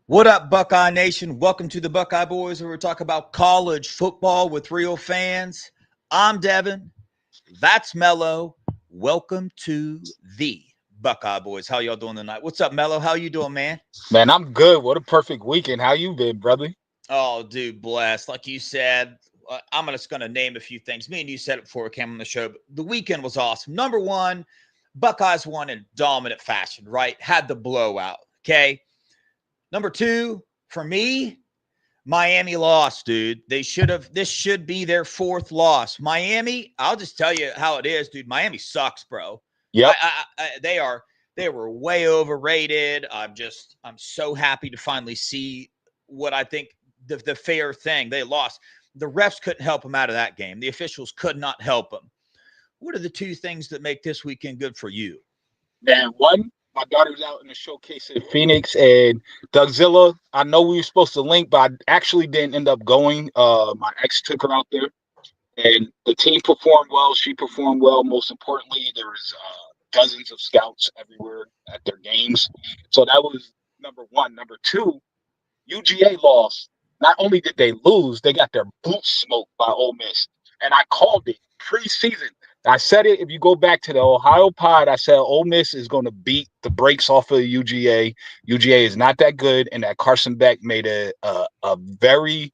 What up, Buckeye Nation? Welcome to the Buckeye Boys, where we talk about college football with real fans. I'm Devin. That's Mello. Welcome to the Buckeye Boys. How y'all doing tonight? What's up, Mello? How you doing, man? Man, I'm good. What a perfect weekend. How you been, brother? Oh, dude, blessed. Like you said, I'm just going to name a few things. Me and you said it before we came on the show, but the weekend was awesome. Number one, Buckeyes won in dominant fashion, right? Had the blowout, okay? Number two, for me, Miami lost, dude. This should be their fourth loss. Miami, I'll just tell you how it is, dude. Miami sucks, bro. Yep. They were way overrated. I'm so happy to finally see what I think the fair thing. They lost. The refs couldn't help them out of that game. The officials could not help them. What are the two things that make this weekend good for you? Man, one, my daughter's out in the showcase in Phoenix, and Dougzilla, I know we were supposed to link, but I actually didn't end up going. My ex took her out there, and the team performed well. She performed well. Most importantly, there was dozens of scouts everywhere at their games. So that was number one. Number two, UGA lost. Not only did they lose, they got their boots smoked by Ole Miss. And I called it preseason. I said it, if you go back to the Ohio pod, I said Ole Miss is going to beat the brakes off of UGA. UGA is not that good, and that Carson Beck made a very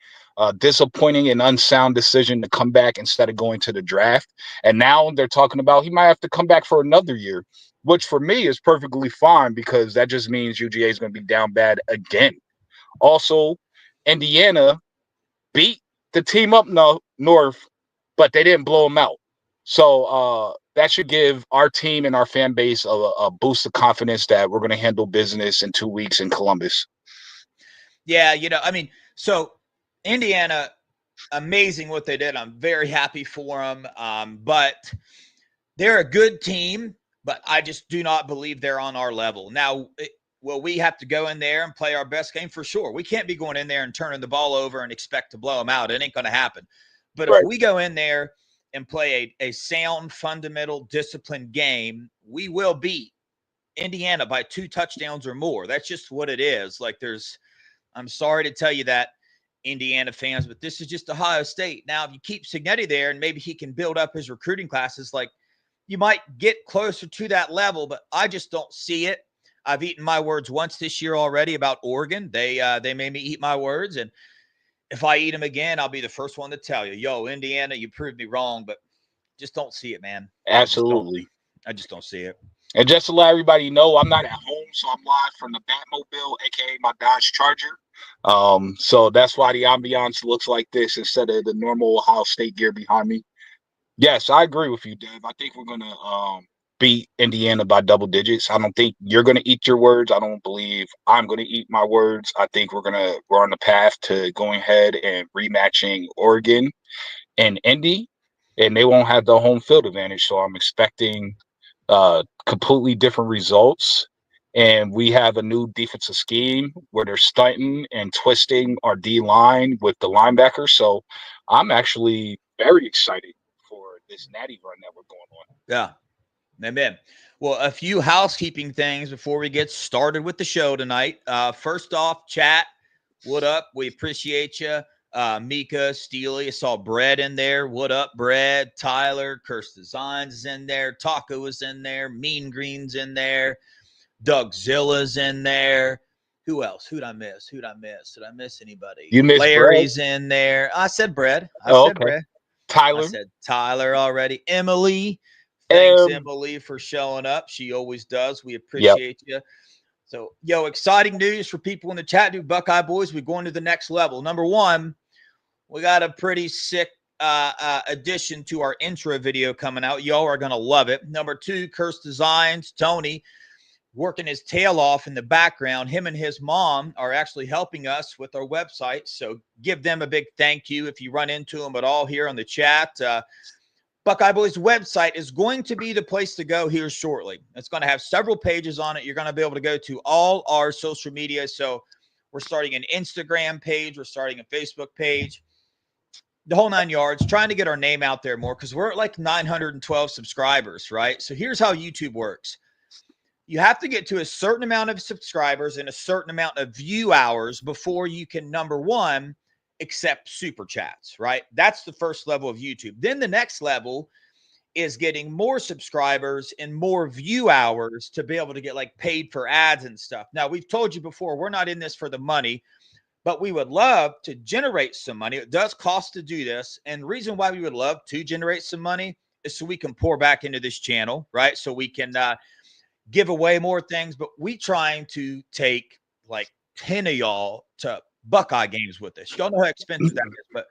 disappointing and unsound decision to come back instead of going to the draft. And now they're talking about he might have to come back for another year, which for me is perfectly fine because that just means UGA is going to be down bad again. Also, Indiana beat the team up north, but they didn't blow them out. So that should give our team and our fan base a boost of confidence that we're going to handle business in 2 weeks in Columbus. Yeah, so Indiana, amazing what they did. I'm very happy for them. But they're a good team, but I just do not believe they're on our level. Now, will we have to go in there and play our best game? For sure. We can't be going in there and turning the ball over and expect to blow them out. It ain't going to happen. But if we go in there and play a sound, fundamental, disciplined game, we will beat Indiana by 2 touchdowns or more. That's just what it is. I'm sorry to tell you that, Indiana fans, but this is just Ohio State. Now, if you keep Cignetti there and maybe he can build up his recruiting classes, you might get closer to that level, but I just don't see it. I've eaten my words once this year already about Oregon. They made me eat my words, and if I eat them again, I'll be the first one to tell you, yo, Indiana, you proved me wrong, but just don't see it, man. Absolutely. I just don't see it. And just to let everybody know, I'm not at home, so I'm live from the Batmobile, a.k.a. my Dodge Charger. So that's why the ambiance looks like this instead of the normal Ohio State gear behind me. Yes, I agree with you, Dave. I think we're going to beat Indiana by double digits. I don't think you're going to eat your words. I don't believe I'm going to eat my words. I think we're on the path to going ahead and rematching Oregon and Indy, and they won't have the home field advantage. So I'm expecting completely different results. And we have a new defensive scheme where they're stunting and twisting our D line with the linebackers. So I'm actually very excited for this natty run that we're going on. Yeah. Amen. Well, a few housekeeping things before we get started with the show tonight. First off, chat, what up? We appreciate you. Mika, Steely, I saw Brett in there. What up, Brett? Tyler, Curse Designs is in there. Taco is in there. Mean Green's in there. Doug Zilla's in there. Who else? Who'd I miss? Did I miss anybody? You missed Larry's Brett? In there. I said Brett. Okay. Tyler. I said Tyler already. Emily. Thanks, Emily, for showing up. She always does. We appreciate you. So, exciting news for people in the chat. Dude, Buckeye Boys, we're going to the next level. Number one, we got a pretty sick addition to our intro video coming out. Y'all are going to love it. Number two, Curse Designs, Tony. working his tail off in the background. Him and his mom are actually helping us with our website. So give them a big thank you if you run into them at all here on the chat. Buckeye Boyz website is going to be the place to go here shortly. It's going to have several pages on it. You're going to be able to go to all our social media. So we're starting an Instagram page. We're starting a Facebook page. The whole 9 yards, trying to get our name out there more because we're at like 912 subscribers, right? So here's how YouTube works. You have to get to a certain amount of subscribers and a certain amount of view hours before you can, number one, accept super chats, right? That's the first level of YouTube. Then the next level is getting more subscribers and more view hours to be able to get like paid for ads and stuff. Now, we've told you before, we're not in this for the money, but we would love to generate some money. It does cost to do this. And the reason why we would love to generate some money is so we can pour back into this channel, right? So we can give away more things, but we trying to take like 10 of y'all to Buckeye games with us. Y'all know how expensive that is, but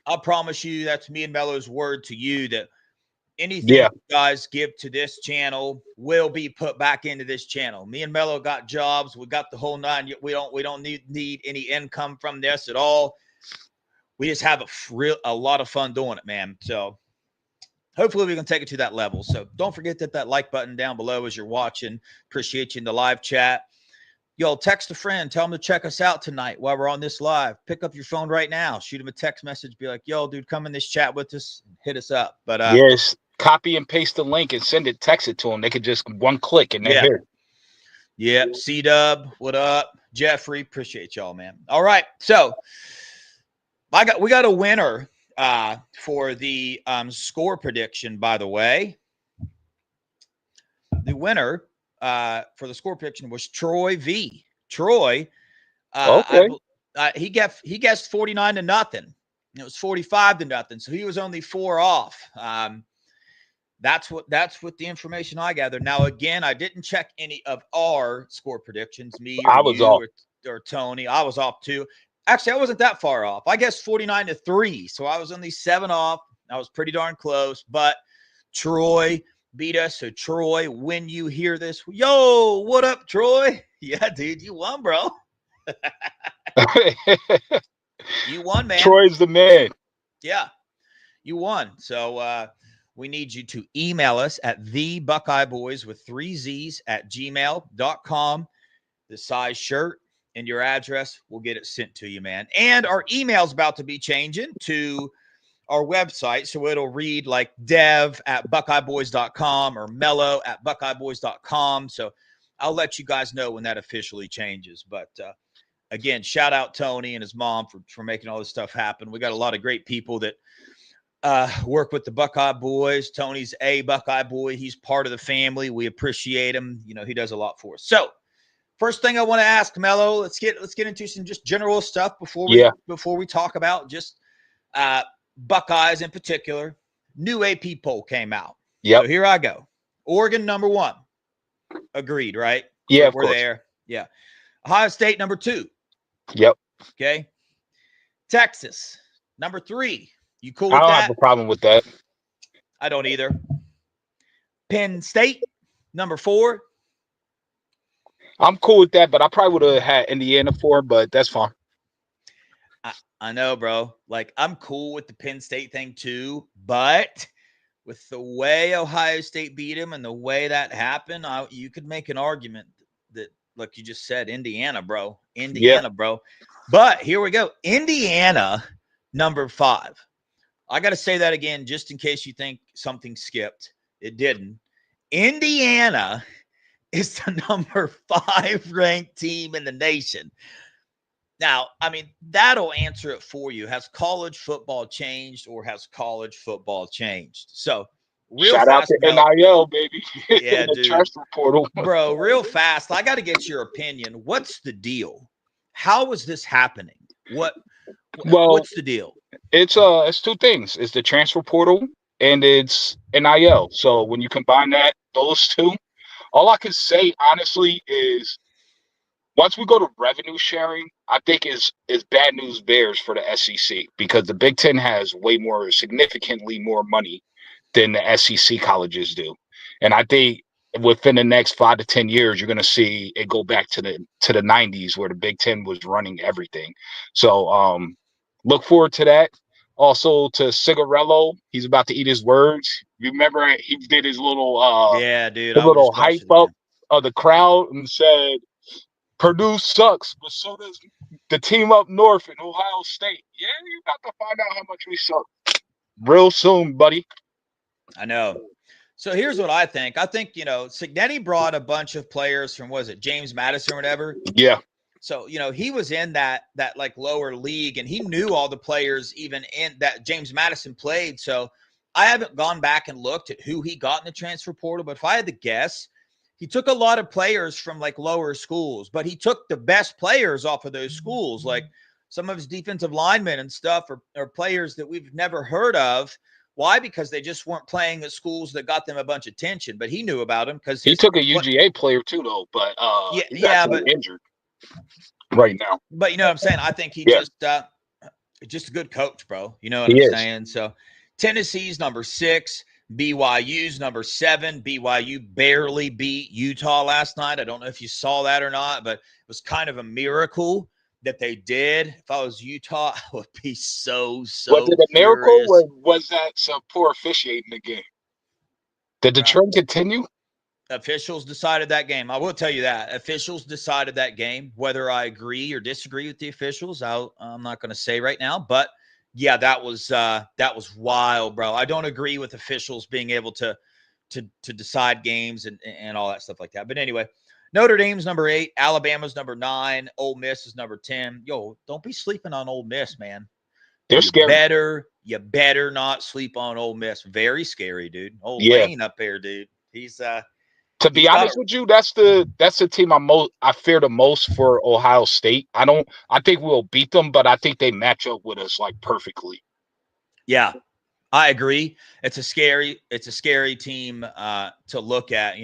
I promise you, that's me and Mello's word to you that anything you guys give to this channel will be put back into this channel. Me and Mello got jobs. We got the whole nine. We don't need any income from this at all. We just have a lot of fun doing it, man. So hopefully we can take it to that level. So don't forget that like button down below as you're watching. Appreciate you in the live chat. Yo, text a friend. Tell them to check us out tonight while we're on this live. Pick up your phone right now. Shoot them a text message. Be like, yo, dude, come in this chat with us. Hit us up. But yes, copy and paste the link and send it, text it to them. They could just one click and they're here. Yep. C-Dub, what up? Jeffrey, appreciate y'all, man. All right. So we got a winner for the score prediction, by the way. The winner for the score prediction was Troy V. Troy, he guessed 49-0. It was 45-0, so he was only 4 off. That's what the information I gathered. Now, again, I didn't check any of our score predictions. Me or you or Tony, I was off too. Actually, I wasn't that far off. I guessed 49-3, so I was only 7 off. I was pretty darn close, but Troy beat us. So Troy, when you hear this, yo, what up, Troy? Yeah, dude, you won, bro. You won, man. Troy's the man. Yeah, you won. So we need you to email us at thebuckeyeboys with 3 Z's at gmail.com. The size shirt and your address, we'll get it sent to you, man. And our email's about to be changing to our website, so it'll read like dev@buckeyeboys.com or mellow@buckeyeboys.com. So I'll let you guys know when that officially changes. But again, shout out Tony and his mom for making all this stuff happen. We got a lot of great people that work with the Buckeye Boys. Tony's a Buckeye boy. He's part of the family. We appreciate him. You know, he does a lot for us. So first thing I want to ask, Mello, let's get into some just general stuff before we talk about just Buckeyes in particular. New AP poll came out. Yeah. So here I go. Oregon #1. Agreed, right? Yeah, we're there. Yeah. Ohio State #2. Yep. Okay. Texas #3. You cool with that? I don't that? have a problem with that. I don't either. Penn State #4. I'm cool with that, but I probably would have had Indiana 4, but that's fine. I know, bro. Like, I'm cool with the Penn State thing too, but with the way Ohio State beat him and the way that happened, you could make an argument that, like you just said, Indiana, bro. Bro. But here we go. Indiana #5. I got to say that again, just in case you think something skipped. It didn't. Indiana is the #5 ranked team in the nation. Now, I mean, that'll answer it for you. Has college football changed or has college football changed? So, Shout out to NIL, baby. Yeah, the dude. transfer portal. Bro, real fast. I got to get your opinion. What's the deal? How is this happening? What's the deal? It's 2 things. It's the transfer portal and it's NIL. So when you combine those 2, all I can say honestly is once we go to revenue sharing, I think is bad news bears for the SEC because the Big Ten has significantly more money than the SEC colleges do. And I think within the next 5 to 10 years, you're going to see it go back to the 90s where the Big Ten was running everything. So look forward to that. Also to Cigarello, he's about to eat his words. You remember he did his little Yeah, dude. his I was little just hype watching the up game. of the crowd and said Purdue sucks, but so does the team up north in Ohio State. Yeah, you about to find out how much we suck real soon, buddy. I know. So here's what I think. I think, Cignetti brought a bunch of players from, was it James Madison or whatever? Yeah. So, he was in that like lower league, and he knew all the players even in that James Madison played. So I haven't gone back and looked at who he got in the transfer portal, but if I had to guess, he took a lot of players from like lower schools, but he took the best players off of those schools. Like some of his defensive linemen and stuff are players that we've never heard of. Why? Because they just weren't playing at schools that got them a bunch of attention, but he knew about them because he took a UGA player too, though, but yeah, he's yeah, actually injured right now. but you know what I'm saying? I think he Yeah, just a good coach, bro. You know what he I'm is. saying? So Tennessee's number 6, BYU's number 7. BYU barely beat Utah last night. I don't know if you saw that or not, but it was kind of a miracle that they did. If I was Utah, I would be so Was it a miracle furious. or was that some poor officiating the game? Did the trend continue? Officials decided that game. I will tell you that. Officials decided that game. Whether I agree or disagree with the officials, I'm not going to say right now. But yeah, that was wild, bro. I don't agree with officials being able to decide games and all that stuff like that. But anyway, Notre Dame's number 8, Alabama's number 9, Ole Miss is number 10. Yo, don't be sleeping on Ole Miss, man. They're scary. You better not sleep on Ole Miss. Very scary, dude. Old Yeah. Lane up there, dude. He's To be honest with you, that's the team I fear the most for Ohio State. I think we'll beat them, but I think they match up with us like perfectly. Yeah, I agree. It's a scary team to look at.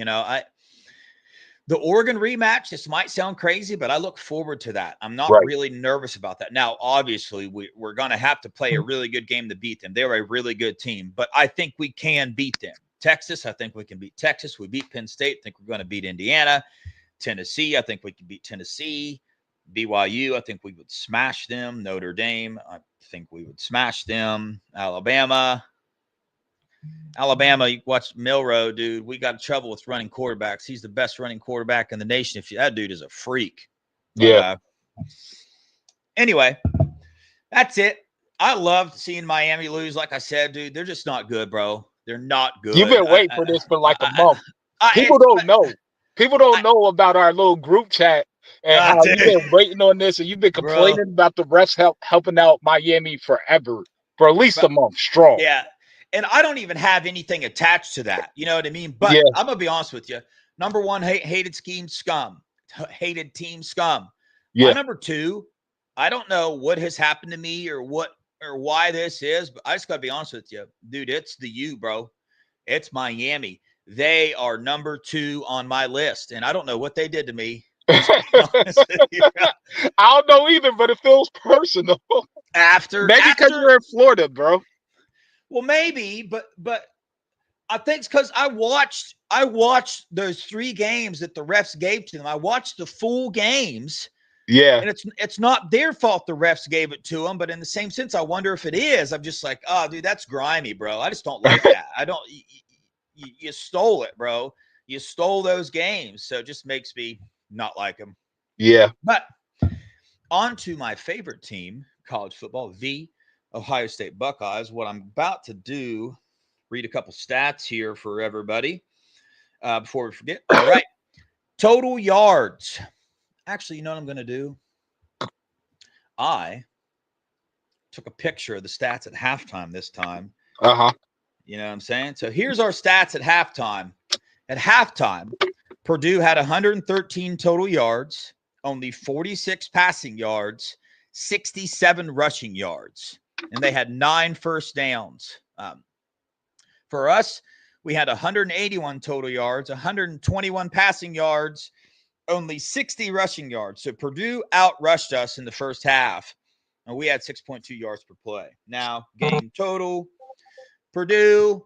The Oregon rematch, this might sound crazy, but I look forward to that. I'm not really nervous about that. Now, obviously, we're going to have to play a really good game to beat them. They're a really good team, but I think we can beat them. Texas, I think we can beat Texas. We beat Penn State. I think we're going to beat Indiana. Tennessee, I think we can beat Tennessee. BYU, I think we would smash them. Notre Dame, I think we would smash them. Alabama, you watch Milroe, dude. We got trouble with running quarterbacks. He's the best running quarterback in the nation. That dude is a freak. Yeah. Anyway, that's it. I loved seeing Miami lose. Like I said, dude, they're just not good, bro. They're not good. You've been waiting for this for like a month. People don't know. People don't know about our little group chat and how you've been waiting on this and you've been complaining about the refs helping out Miami forever, for at least a month strong. Yeah. And I don't even have anything attached to that. You know what I mean? But I'm going to be honest with you. Number 1, hated team scum. Hated team scum. Yeah. My number 2, I don't know what has happened to me or why this is, but I just got to be honest with you. Dude, it's the U, bro. It's Miami. They are number 2 on my list, and I don't know what they did to me. I don't know either, but it feels personal. Maybe because you're in Florida, bro. Well, maybe, but I think it's because I watched those 3 games that the refs gave to them. I watched the full games. Yeah. And it's not their fault the refs gave it to them, but in the same sense, I wonder if it is. I'm just like, oh, dude, that's grimy, bro. I just don't like that. I don't. You stole it, bro. You stole those games, so it just makes me not like them. Yeah. But on to my favorite team, college football, the Ohio State Buckeyes. What I'm about to do, read a couple stats here for everybody before we forget. All right. Total yards. Actually, you know what I'm going to do? I took a picture of the stats at halftime this time. Uh-huh. You know what I'm saying? So here's our stats at halftime. At halftime, Purdue had 113 total yards, only 46 passing yards, 67 rushing yards, and they had 9 first downs. For us, we had 181 total yards, 121 passing yards, only 60 rushing yards. So Purdue outrushed us in the first half, and we had 6.2 yards per play. Now, game total, Purdue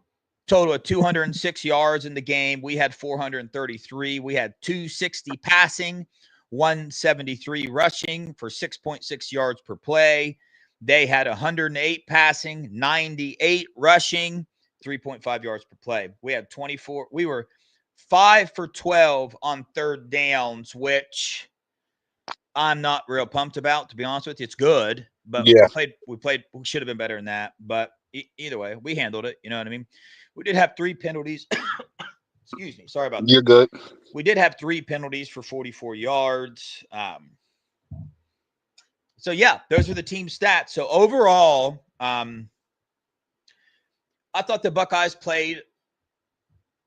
total of 206 yards in the game. We had 433. We had 260 passing, 173 rushing for 6.6 yards per play. They had 108 passing, 98 rushing, 3.5 yards per play. We had 24. We were 5 for 12 on third downs, which I'm not real pumped about, to be honest with you. It's good, but Yeah. we should have been better than that. But either way, we handled it. You know what I mean? We did have 3 penalties. Excuse me. Sorry about that. You're good. We did have 3 penalties for 44 yards. So, yeah, those are the team stats. So, overall, I thought the Buckeyes played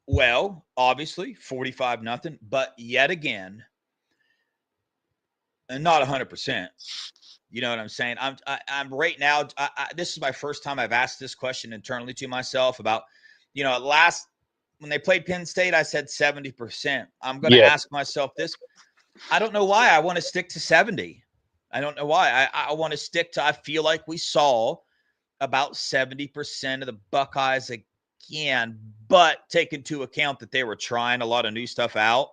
well, obviously, 45-0, but yet again, and not 100%. You know what I'm saying? I'm right now. This is my first time I've asked this question internally to myself about, when they played Penn State, I said 70%. I'm going to ask myself this. I don't know why I want to stick to 70. I don't know why. I want to stick to, I feel like we saw about 70% of the Buckeyes again, but take into account that they were trying a lot of new stuff out.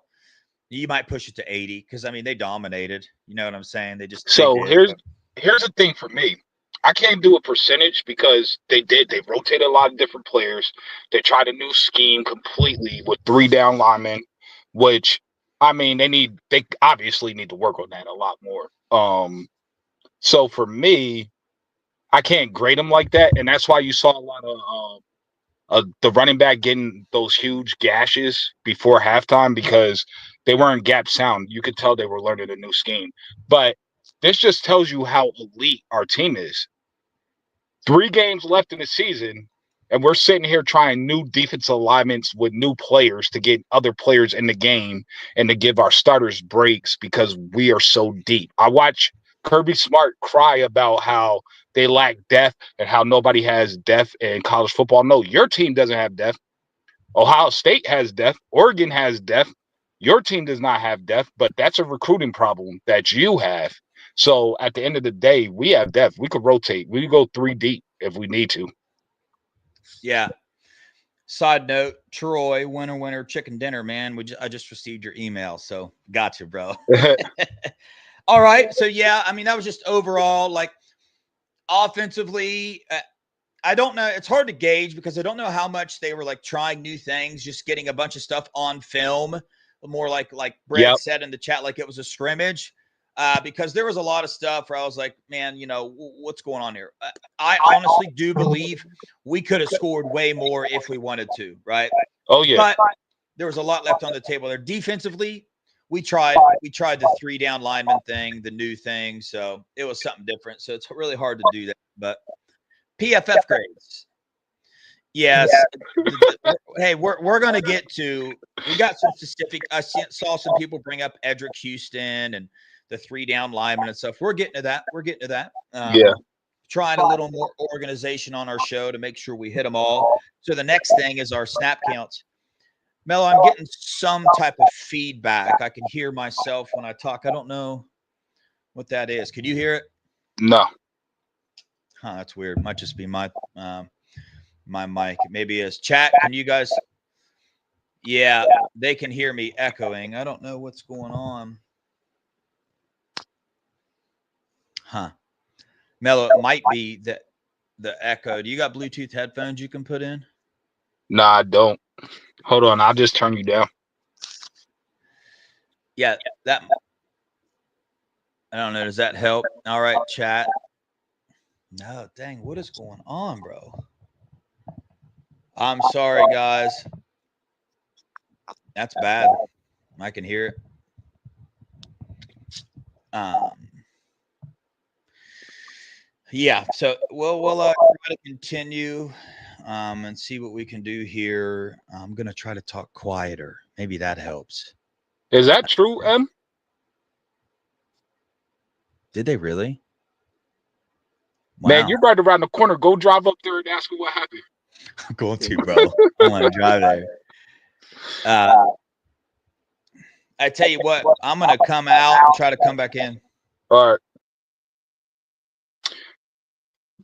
You might push it to 80 because, I mean, they dominated. You know what I'm saying? They just. So here's the thing for me. I can't do a percentage because they rotated a lot of different players. They tried a new scheme completely with 3 down linemen, which, I mean, they obviously need to work on that a lot more. So for me, I can't grade them like that, and that's why you saw a lot of the running back getting those huge gashes before halftime because they weren't gap sound. You could tell they were learning a new scheme. But this just tells you how elite our team is. 3 games left in the season, and we're sitting here trying new defensive alignments with new players to get other players in the game and to give our starters breaks because we are so deep. I watch Kirby Smart cry about how they lack depth and how nobody has depth in college football. No, your team doesn't have depth. Ohio State has depth. Oregon has depth. Your team does not have depth, but that's a recruiting problem that you have. So at the end of the day, we have depth. We could rotate. We could go 3 deep if we need to. Yeah. Side note, Troy, winner, chicken dinner, man. I just received your email, so gotcha, bro. All right. So, yeah, I mean, that was just overall, like, offensively, I don't know. It's hard to gauge because I don't know how much they were, like, trying new things, just getting a bunch of stuff on film, more like Brett said in the chat, like it was a scrimmage. Because there was a lot of stuff where I was like, man, what's going on here? I honestly do believe we could have scored way more if we wanted to, right? Oh, yeah. But there was a lot left on the table there. Defensively, we tried the 3 down lineman thing, the new thing. So it was something different. So it's really hard to do that. But PFF grades. Yes. Hey, we're going to get to – we got some specific – I saw some people bring up Edric Houston and the 3 down linemen and stuff. We're getting to that. Trying a little more organization on our show to make sure we hit them all. So the next thing is our snap counts. Mello, I'm getting some type of feedback. I can hear myself when I talk. I don't know what that is. Can you hear it? No. Huh, that's weird. Might just be my mic. Maybe it's chat. Can you guys? Yeah, they can hear me echoing. I don't know what's going on. Huh. Mello, it might be the echo. Do you got Bluetooth headphones you can put in? No, I don't. Hold on. I'll just turn you down. Yeah, that. I don't know. Does that help? All right, chat. No, dang. What is going on, bro? I'm sorry, guys. That's bad. I can hear it. Yeah, so we'll try to continue and see what we can do here. I'm going to try to talk quieter. Maybe that helps. Is that true, Em? Did they really? Wow. Man, you're right around the corner. Go drive up there and ask me what happened. I'm going to, bro. I want to drive there. I tell you what, I'm going to come out and try to come back in. All right.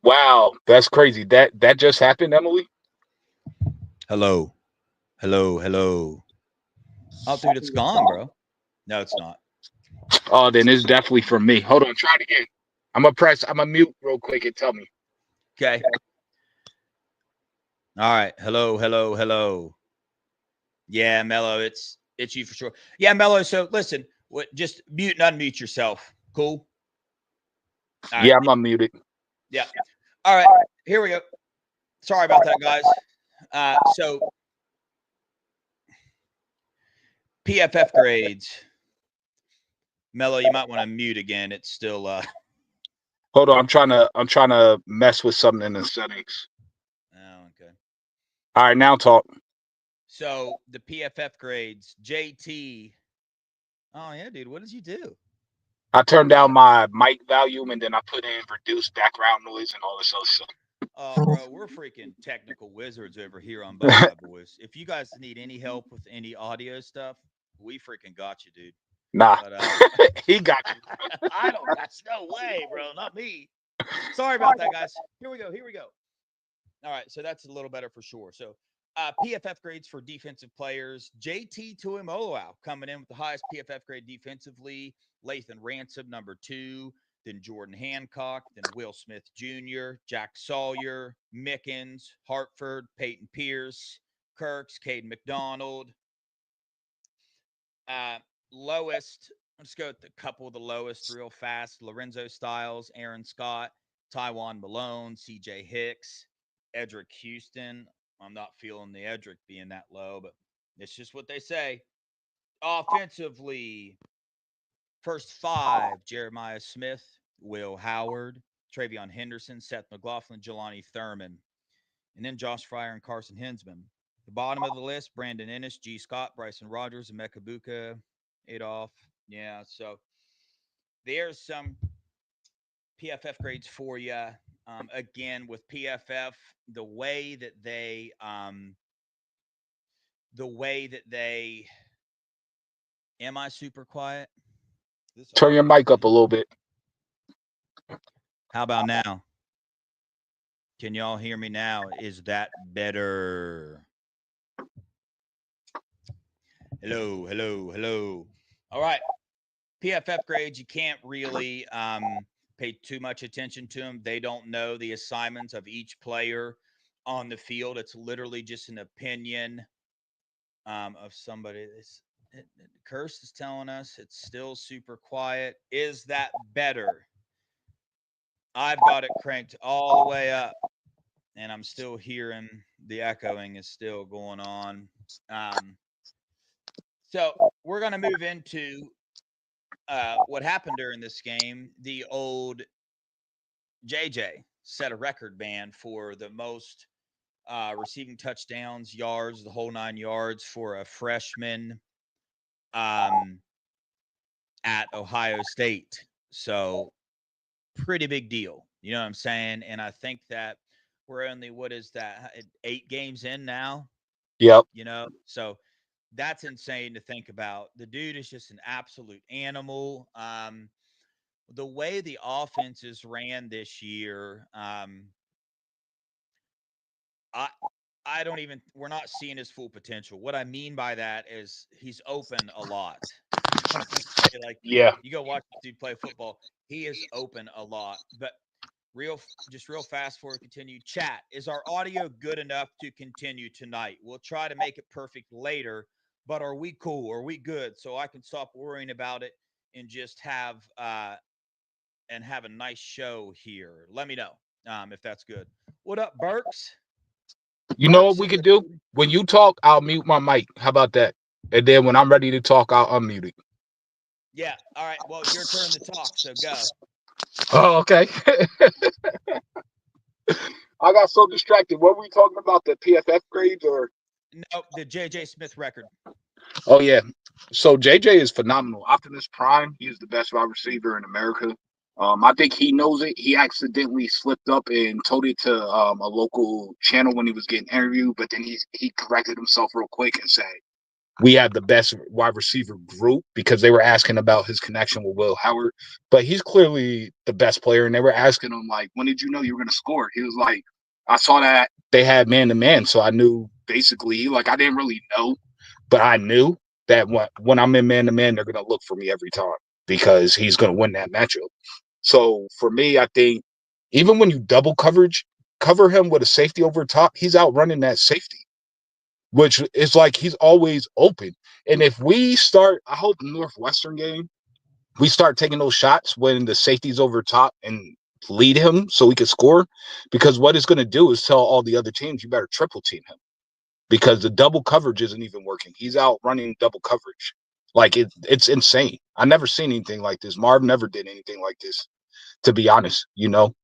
Wow, that's crazy. That just happened, Emily? Hello. Hello. Hello. Oh, dude, it's gone, bro. No, it's not. Oh, then it's definitely from me. Hold on, try it again. I'm gonna mute real quick and tell me. Okay. All right. Hello. Hello. Hello. Yeah, Mello, it's you for sure. Yeah, Mello. So listen, just mute and unmute yourself. Cool. All right. Yeah, I'm unmuted. Yeah. All right. Here we go. Sorry about that, guys. So PFF grades. Mello, you might want to mute again. It's still Hold on, I'm trying to mess with something in the settings. Oh, okay. All right, now talk. So the PFF grades, JT. Oh yeah, dude. What did you do? I turned down my mic volume and then I put in reduced background noise and all this other stuff. Oh, bro, we're freaking technical wizards over here on Buckeye Boyz. If you guys need any help with any audio stuff, we freaking got you, dude. Nah, But he got you. I don't. That's no way, bro. Not me. Sorry about that, guys. Here we go. Here we go. All right, so that's a little better for sure. So PFF grades for defensive players. JT Tuimoloau coming in with the highest PFF grade defensively. Lathan Ransom, number 2. Then Jordan Hancock. Then Will Smith Jr., Jack Sawyer, Mickens, Hartford, Peyton Pierce, Kirks, Caden McDonald. Lowest, let's go with a couple of the lowest real fast. Lorenzo Styles, Aaron Scott, Taiwan Malone, CJ Hicks, Edric Houston. I'm not feeling the Edric being that low, but it's just what they say. Offensively, first 5, Jeremiah Smith, Will Howard, Travion Henderson, Seth McLaughlin, Jelani Thurman, and then Josh Fryer and Carson Hinsman. The bottom of the list, Brandon Ennis, G. Scott, Bryson Rogers, Emeka Buka, Adolph. Yeah, so there's some PFF grades for you. Again, with PFF, the way that they, am I super quiet? Turn your mic up a little bit. How about now? Can y'all hear me now? Is that better? Hello, hello, hello. All right. PFF grades, you can't really pay too much attention to them. They don't know the assignments of each player on the field. It's literally just an opinion of somebody. Curse is telling us it's still super quiet. Is that better? I've got it cranked all the way up, and I'm still hearing the echoing is still going on. So we're going to move into what happened during this game. The old JJ set a record, man, for the most receiving touchdowns, yards, the whole 9 yards for a freshman at Ohio State. So pretty big deal. You know what I'm saying? And I think that we're only, what is that, 8 games in now? Yep. You know, so that's insane to think about. The dude is just an absolute animal. The way the offenses ran this year, I I don't even, we're not seeing his full potential. What I mean by that is he's open a lot. You know what I'm saying? Like, Yeah. you go watch this dude play football, he is open a lot. But real fast before we continue. Chat, is our audio good enough to continue tonight? We'll try to make it perfect later, but are we cool? Are we good? So I can stop worrying about it and just have a nice show here. Let me know if that's good. What up, Burks? You know what we could do? When you talk, I'll mute my mic. How about that? And then when I'm ready to talk, I'll unmute it. Yeah. All right. Well, your turn to talk. So go. Oh, okay. I got so distracted. What were we talking about? The PFF grades or? Nope. The JJ Smith record. Oh, yeah. So JJ is phenomenal. Optimus Prime, he is the best wide receiver in America. I think he knows it. He accidentally slipped up and told it to a local channel when he was getting interviewed, but then he corrected himself real quick and said, we have the best wide receiver group, because they were asking about his connection with Will Howard. But he's clearly the best player, and they were asking him, like, when did you know you were going to score? He was like, I saw that they had man-to-man, so I knew basically, like, I didn't really know, but I knew that when I'm in man-to-man, they're going to look for me every time because he's going to win that matchup. So for me, I think even when you double cover him with a safety over top, he's outrunning that safety, which is like he's always open. And if we start, I hope the Northwestern game, we start taking those shots when the safety's over top and lead him so we can score, because what it's going to do is tell all the other teams, you better triple team him because the double coverage isn't even working. He's out running double coverage. Like it's insane. I never seen anything like this. Marv never did anything like this, to be honest, you know?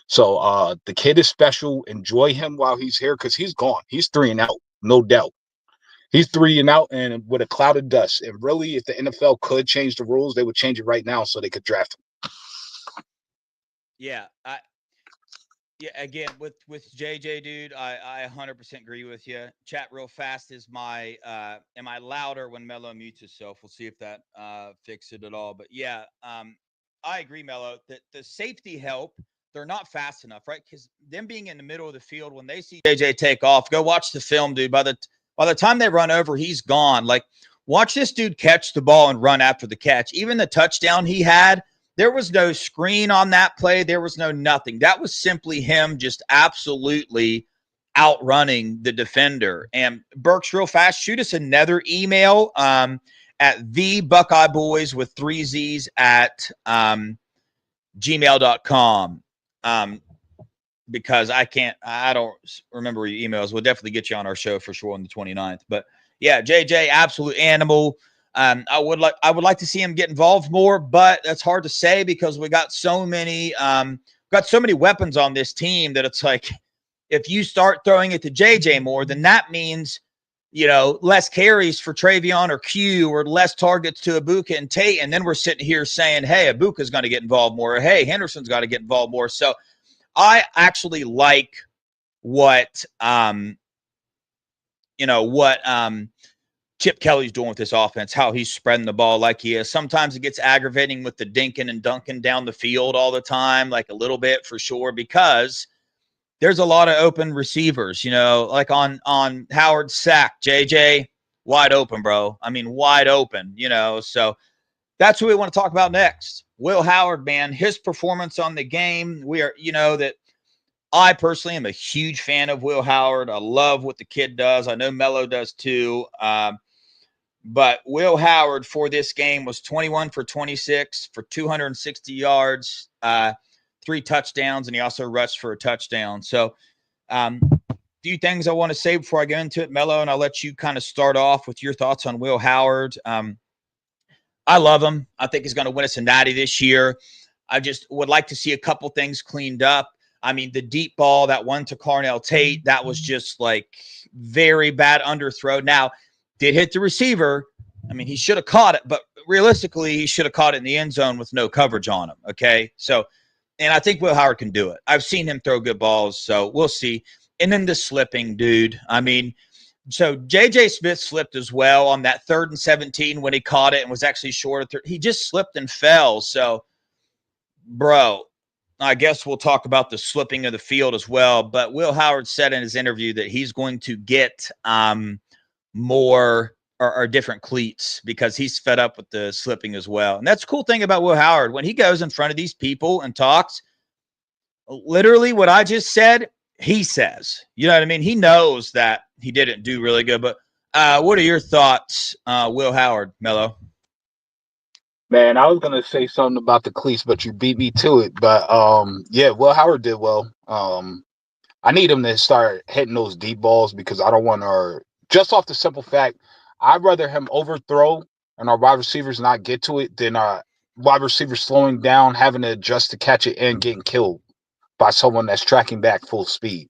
So the kid is special. Enjoy him while he's here because he's gone. He's 3 and out, no doubt. He's 3 and out and with a cloud of dust. And really, if the NFL could change the rules, they would change it right now so they could draft him. Yeah, again with JJ, dude, I 100% agree with you. Chat real fast is my am I louder when Mello mutes himself? We'll see if that fixes it at all. But yeah, I agree, Mello, that the safety help, they're not fast enough, right? Because them being in the middle of the field, when they see JJ take off, go watch the film, dude. By the time they run over, he's gone. Like, watch this dude catch the ball and run after the catch. Even the touchdown he had, there was no screen on that play. There was no nothing. That was simply him just absolutely outrunning the defender. And Burks, real fast, shoot us another email at the Buckeye Boyz with 3 Z's at gmail.com. Because I don't remember your emails. We'll definitely get you on our show for sure on the 29th. But yeah, JJ, absolute animal. I would like to see him get involved more, but that's hard to say because we got so many weapons on this team that it's like, if you start throwing it to JJ more, then that means, less carries for Travion or Q, or less targets to Ibuka and Tate. And then we're sitting here saying, hey, Ibuka's going to get involved more. Or, hey, Henderson's got to get involved more. So I actually like what Chip Kelly's doing with this offense, how he's spreading the ball like he is. Sometimes it gets aggravating with the dinking and dunking down the field all the time, like a little bit for sure, because there's a lot of open receivers, like on Howard's sack, JJ, wide open, bro. I mean, wide open, so that's what we want to talk about next. Will Howard, man, his performance on the game. We are, that I personally am a huge fan of Will Howard. I love what the kid does. I know Mello does too. But Will Howard for this game was 21 for 26 for 260 yards, 3 touchdowns, and he also rushed for a touchdown. So few things I want to say before I go into it, Mello, and I'll let you kind of start off with your thoughts on Will Howard. I love him. I think he's going to win us a natty this year. I just would like to see a couple things cleaned up. I mean, the deep ball, that one to Carnell Tate, that was just like very bad underthrow. Now, did hit the receiver. I mean, he should have caught it, but realistically, he should have caught it in the end zone with no coverage on him. Okay. So, and I think Will Howard can do it. I've seen him throw good balls, so we'll see. And then the slipping, dude. I mean, so J.J. Smith slipped as well on that 3rd and 17 when he caught it and was actually short. He just slipped and fell. So, bro, I guess we'll talk about the slipping of the field as well. But Will Howard said in his interview that he's going to get more or different cleats because he's fed up with the slipping as well. And that's the cool thing about Will Howard. When he goes in front of these people and talks, literally what I just said, he says. You know what I mean? He knows that he didn't do really good. But what are your thoughts, Will Howard, Mello? Man, I was gonna say something about the cleats, but you beat me to it. But yeah, Will Howard did well. I need him to start hitting those deep balls because I don't want our, just off the simple fact, I'd rather him overthrow and our wide receivers not get to it than our wide receivers slowing down, having to adjust to catch it and getting killed by someone that's tracking back full speed.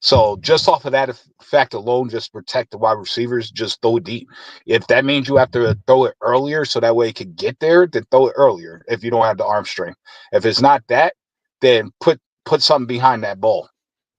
So just off of that fact alone, just protect the wide receivers, just throw it deep. If that means you have to throw it earlier so that way it can get there, then throw it earlier if you don't have the arm strength. If it's not that, then put something behind that ball.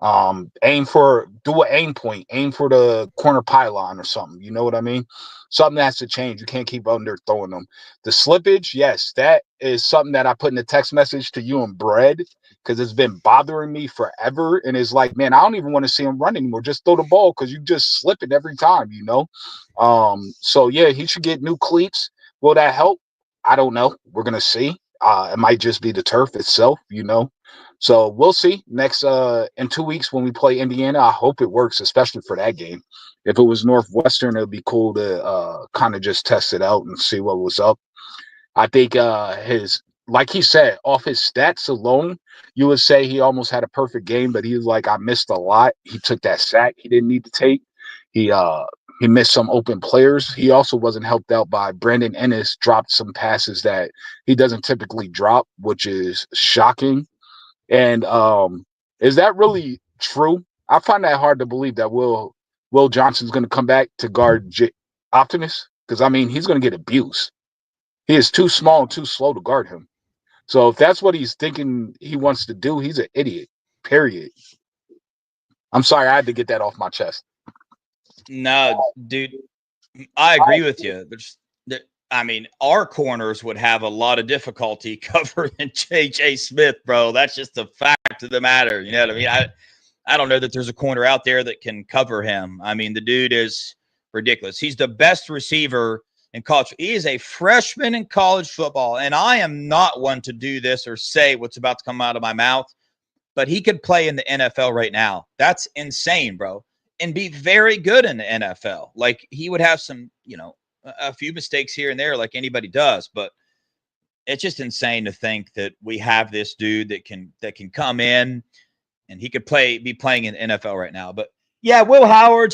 Do an aim point, aim for the corner pylon or something. You know what I mean? Something has to change. You can't keep under throwing them. The slippage, yes, that is something that I put in the text message to you and Bread because it's been bothering me forever. And it's like, man, I don't even want to see him run anymore. Just throw the ball because you just slip it every time, you know? So yeah, he should get new cleats. Will that help? I don't know. We're gonna see. It might just be the turf itself, you know. So we'll see next in 2 weeks when we play Indiana. I hope it works, especially for that game. If it was Northwestern, it'd be cool to kind of just test it out and see what was up. I think his, like he said, off his stats alone, you would say he almost had a perfect game, but he was like, I missed a lot. He took that sack he didn't need to take. He uh he missed some open players. He also wasn't helped out by Brandon Ennis dropped some passes that he doesn't typically drop, which is shocking. And is that really true? I find that hard to believe that Will Johnson's going to come back to guard Optimus because I mean he's going to get abused. He is too small and too slow to guard him. So if that's what he's thinking he wants to do, he's an idiot. Period. I'm sorry, I had to get that off my chest. No, dude, I agree with you. I mean, our corners would have a lot of difficulty covering J.J. Smith, bro. That's just a fact of the matter. You know what I mean? I don't know that there's a corner out there that can cover him. I mean, the dude is ridiculous. He's the best receiver in college. He is a freshman in college football, and I am not one to do this or say what's about to come out of my mouth, but he could play in the NFL right now. That's insane, bro, and be very good in the NFL. Like he would have some, a few mistakes here and there, like anybody does, but it's just insane to think that we have this dude that can come in and he could be playing in the NFL right now. But yeah, Will Howard,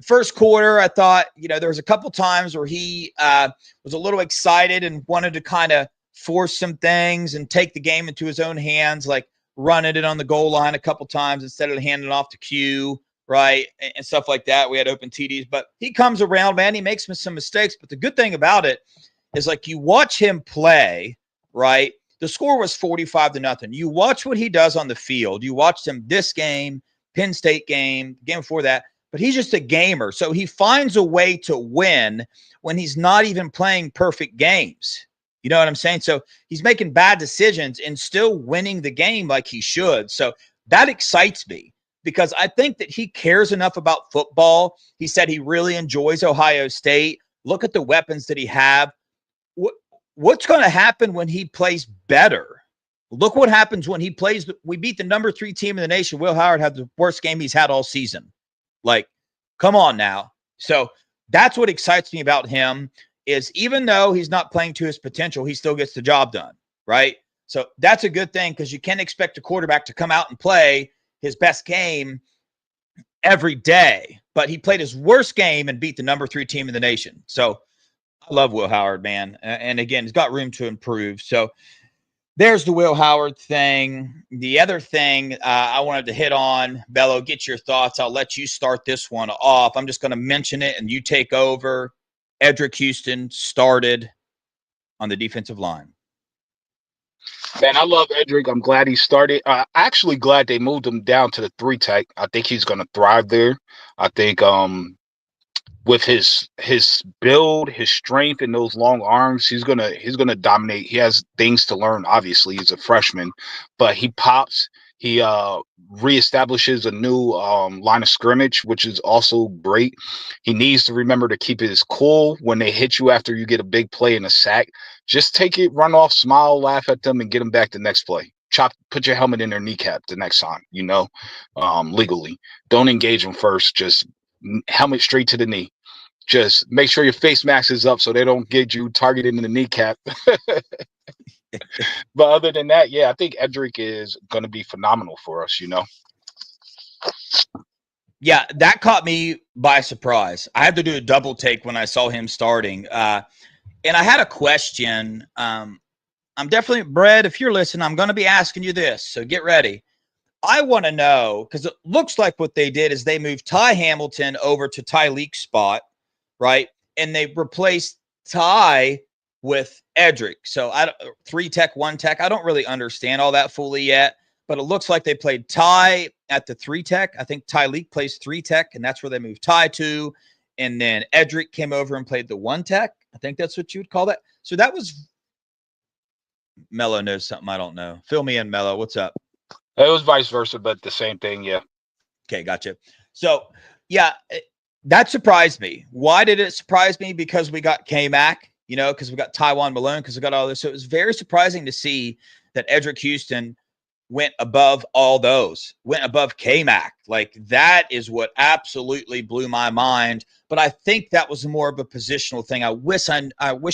first quarter, I thought, there was a couple times where he was a little excited and wanted to kind of force some things and take the game into his own hands, like running it on the goal line a couple times instead of handing it off to Q, right, and stuff like that. We had open TDs, but he comes around, man. He makes some mistakes, but the good thing about it is, like, you watch him play, right? The score was 45-0. You watch what he does on the field. You watched him this game, Penn State game before that, but he's just a gamer. So he finds a way to win when he's not even playing perfect games. You know what I'm saying? So he's making bad decisions and still winning the game like he should. So that excites me because I think that he cares enough about football. He said he really enjoys Ohio State. Look at the weapons that he have. What's going to happen when he plays better? Look what happens when he plays. We beat the number 3 team in the nation. Will Howard had the worst game he's had all season. Like, come on now. So that's what excites me about him is even though he's not playing to his potential, he still gets the job done, right? So that's a good thing because you can't expect a quarterback to come out and play his best game every day. But he played his worst game and beat the number 3 team in the nation. So I love Will Howard, man. And again, he's got room to improve. So there's the Will Howard thing. The other thing I wanted to hit on, Bello, get your thoughts. I'll let you start this one off. I'm just going to mention it and you take over. Edric Houston started on the defensive line. Man, I love Edric. I'm glad he started. Actually glad they moved him down to the 3 tech. I think he's going to thrive there. I think with his build, his strength, and those long arms, he's gonna dominate. He has things to learn. Obviously, he's a freshman, but he pops. He reestablishes a new line of scrimmage, which is also great. He needs to remember to keep his cool when they hit you after you get a big play and a sack. Just take it, run off, smile, laugh at them, and get them back the next play. Put your helmet in their kneecap the next time, legally. Don't engage them first. Just helmet straight to the knee. Just make sure your face mask is up so they don't get you targeted in the kneecap. But other than that, yeah, I think Edric is going to be phenomenal for us, Yeah, that caught me by surprise. I had to do a double take when I saw him starting. And I had a question. I'm definitely, Brett, if you're listening, I'm going to be asking you this, so get ready. I want to know, because it looks like what they did is they moved Ty Hamilton over to Tyleek's spot, right? And they replaced Ty with Edric. So 3 tech, 1 tech. I don't really understand all that fully yet. but it looks like they played Ty at the 3 tech. I think Ty Leak plays 3 tech, and that's where they moved Ty to. And then Edric came over and played the 1 tech. I think that's what you would call that. So that was Mello knows something I don't know. Fill me in, Mello. What's up? It was vice versa, but the same thing, yeah. Okay, gotcha. So, yeah, that surprised me. Why did it surprise me? Because we got K-Mac, because we got Taiwan Malone, because we got all this. So it was very surprising to see that Edric Houston went above all those, went above K-Mac. Like, that is what absolutely blew my mind. But I think that was more of a positional thing. I wish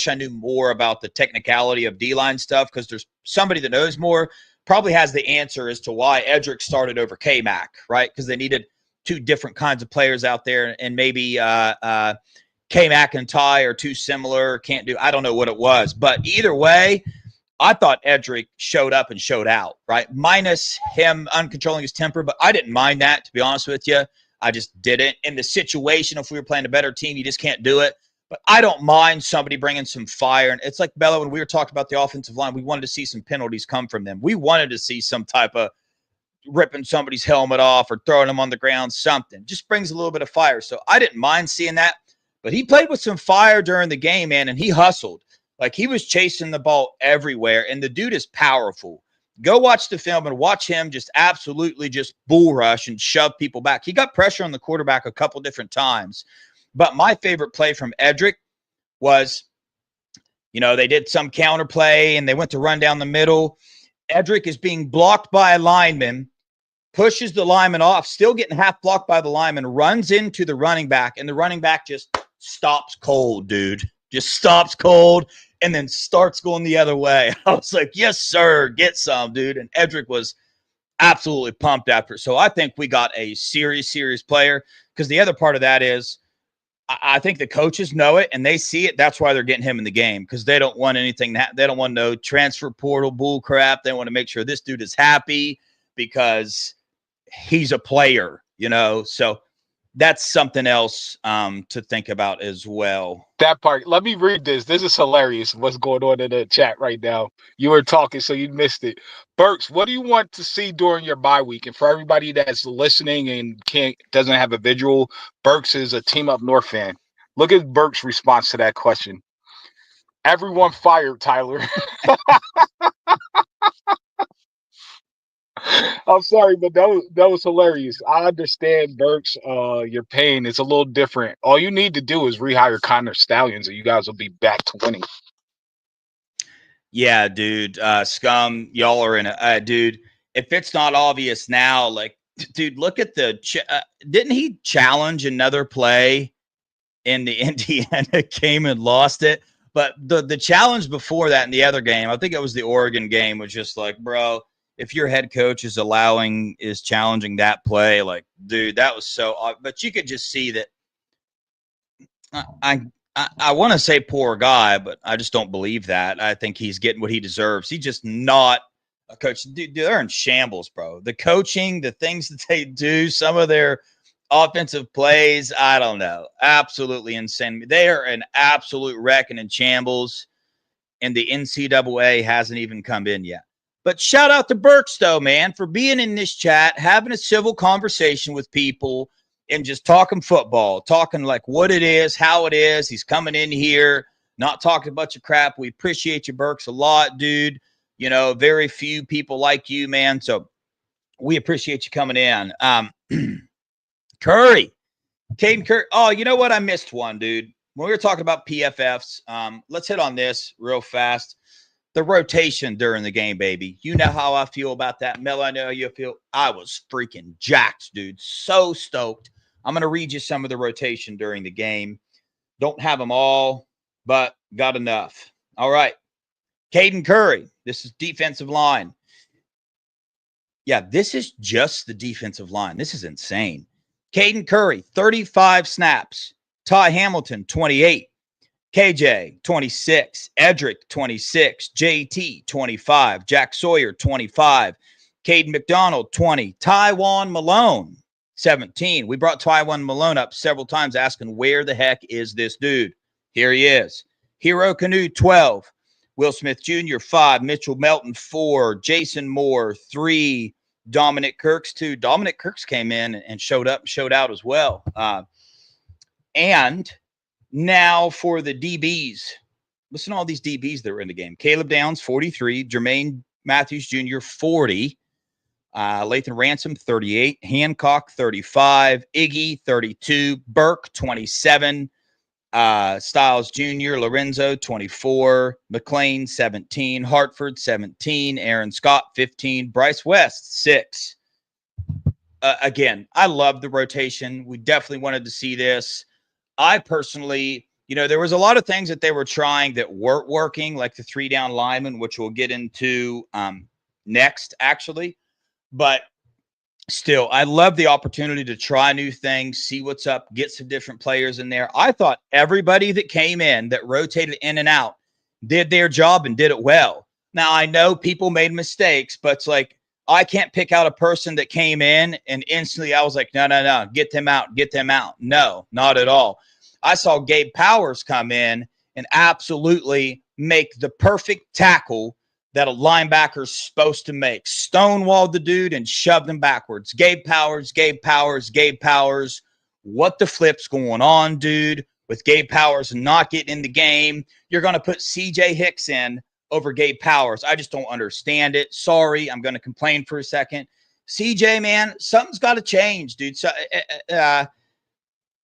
I knew more about the technicality of D-line stuff, because there's somebody that knows more, probably has the answer as to why Edric started over K-Mac, right? Because they needed 2 different kinds of players out there, and maybe K-Mac and Ty are too similar, can't do, I don't know what it was. But either way, I thought Edric showed up and showed out, right? Minus him uncontrolling his temper, but I didn't mind that, to be honest with you. I just didn't. In the situation, if we were playing a better team, you just can't do it. But I don't mind somebody bringing some fire. And it's like, Bella, when we were talking about the offensive line, we wanted to see some penalties come from them. We wanted to see some type of ripping somebody's helmet off or throwing them on the ground, something. Just brings a little bit of fire. So I didn't mind seeing that. But he played with some fire during the game, man, and he hustled. Like, he was chasing the ball everywhere, and the dude is powerful. Go watch the film and watch him just absolutely just bull rush and shove people back. He got pressure on the quarterback a couple different times. But my favorite play from Edric was, they did some counter play, and they went to run down the middle. Edric is being blocked by a lineman, pushes the lineman off, still getting half blocked by the lineman, runs into the running back, and the running back just stops cold, dude. Just stops cold and then starts going the other way. I was like, yes, sir, get some, dude. And Edric was absolutely pumped after. So I think we got a serious player, because the other part of that is I think the coaches know it and they see it. That's why they're getting him in the game, because they don't want anything. They don't want no transfer portal bull crap. They want to make sure this dude is happy because he's a player, So that's something else to think about as well. That part. Let me read this. This is hilarious. What's going on in the chat right now? You were talking, so you missed it. Burks, what do you want to see during your bye week? And for everybody that's listening and doesn't have a visual, Burks is a Team Up North fan. Look at Burks' response to that question. Everyone fired, Tyler. I'm sorry, but that was hilarious. I understand, Burks, your pain. It's a little different. All you need to do is rehire Connor Stallions, and you guys will be back to winning. Yeah, dude. Scum, y'all are in a dude. If it's not obvious now, like, dude, look at didn't he challenge another play in the Indiana game and lost it? But the challenge before that in the other game, I think it was the Oregon game, was just like, bro, if your head coach is challenging that play, like, dude, that was so odd. But you could just see that. I want to say poor guy, but I just don't believe that. I think he's getting what he deserves. He's just not a coach. Dude, they're in shambles, bro. The coaching, the things that they do, some of their offensive plays, I don't know. Absolutely insane. They are an absolute wreck and in shambles, and the NCAA hasn't even come in yet. But shout out to Burks, though, man, for being in this chat, having a civil conversation with people, and just talking football, talking like what it is, how it is. He's coming in here, not talking a bunch of crap. We appreciate you, Burks, a lot, dude. Very few people like you, man. So we appreciate you coming in. Curry, Caden Curry. Oh, you know what? I missed one, dude. When we were talking about PFFs, let's hit on this real fast. The rotation during the game, baby. You know how I feel about that. Mel, I know how you feel. I was freaking jacked, dude. So stoked. I'm going to read you some of the rotation during the game. Don't have them all, but got enough. All right. Caden Curry. This is defensive line. Yeah, this is just the defensive line. This is insane. Caden Curry, 35 snaps. Ty Hamilton, 28. KJ, 26. Edric, 26. JT, 25. Jack Sawyer, 25. Caden McDonald, 20. Taiwan Malone, 17. We brought Taiwan Malone up several times asking, where the heck is this dude? Here he is. Hero Canoe, 12. Will Smith Jr., 5. Mitchell Melton, 4. Jason Moore, 3. Dominic Kirks too. Dominic Kirks came in and showed up, showed out as well. And now for the DBs. Listen to all these DBs that were in the game. Caleb Downs, 43. Jermaine Matthews Jr., 40. Lathan Ransom, 38. Hancock, 35. Iggy, 32. Burke, 27. Styles Jr., Lorenzo, 24. McLean, 17. Hartford, 17. Aaron Scott, 15. Bryce West, 6. Again, I love the rotation. We definitely wanted to see this. I personally, there was a lot of things that they were trying that weren't working, like the 3-down lineman, which we'll get into next, actually. But still, I love the opportunity to try new things, see what's up, get some different players in there. I thought everybody that came in, that rotated in and out, did their job and did it well. Now, I know people made mistakes, but it's like, I can't pick out a person that came in and instantly I was like, no, get them out, get them out. No, not at all. I saw Gabe Powers come in and absolutely make the perfect tackle that a linebacker's supposed to make. Stonewalled the dude and shoved him backwards. Gabe Powers. What the flip's going on, dude? With Gabe Powers not getting in the game, you're going to put CJ Hicks in over Gabe Powers. I just don't understand it. Sorry, I'm going to complain for a second. CJ, man, something's got to change, dude.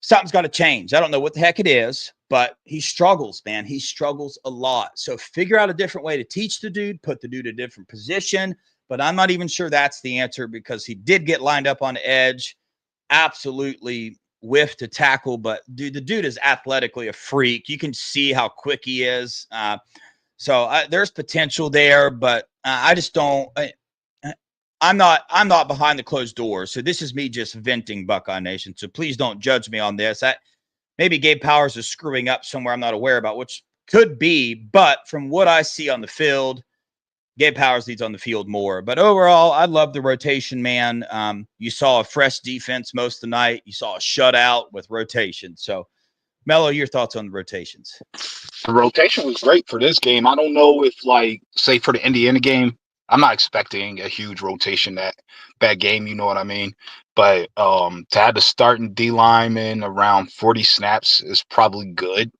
Something's got to change. I don't know what the heck it is, but he struggles, man. He struggles a lot. So figure out a different way to teach the dude, put the dude in a different position. But I'm not even sure that's the answer because he did get lined up on the edge. Absolutely whiffed to tackle. But dude, the dude is athletically a freak. You can see how quick he is. So there's potential there, but I just don't. I'm not behind the closed doors. So this is me just venting, Buckeye Nation. So please don't judge me on this. Maybe Gabe Powers is screwing up somewhere I'm not aware about, which could be. But from what I see on the field, Gabe Powers needs on the field more. But overall, I love the rotation, man. You saw a fresh defense most of the night. You saw a shutout with rotation. So, Mello, your thoughts on the rotations? The rotation was great for this game. I don't know if, like, say for the Indiana game, I'm not expecting a huge rotation that game, you know what I mean? But to have the starting D lineman around 40 snaps is probably good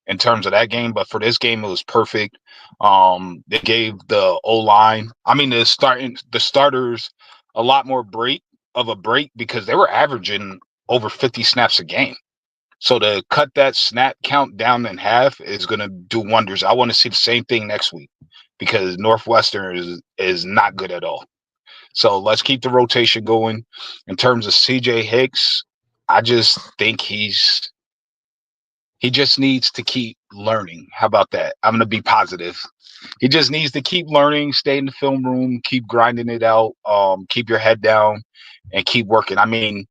in terms of that game. But for this game, it was perfect. They gave the O-line, the starters a lot more break because they were averaging over 50 snaps a game. So to cut that snap count down in half is going to do wonders. I want to see the same thing next week because Northwestern is not good at all. So let's keep the rotation going. In terms of CJ Hicks, I just think he just needs to keep learning. How about that? I'm going to be positive. He just needs to keep learning, stay in the film room, keep grinding it out, keep your head down, and keep working. I mean,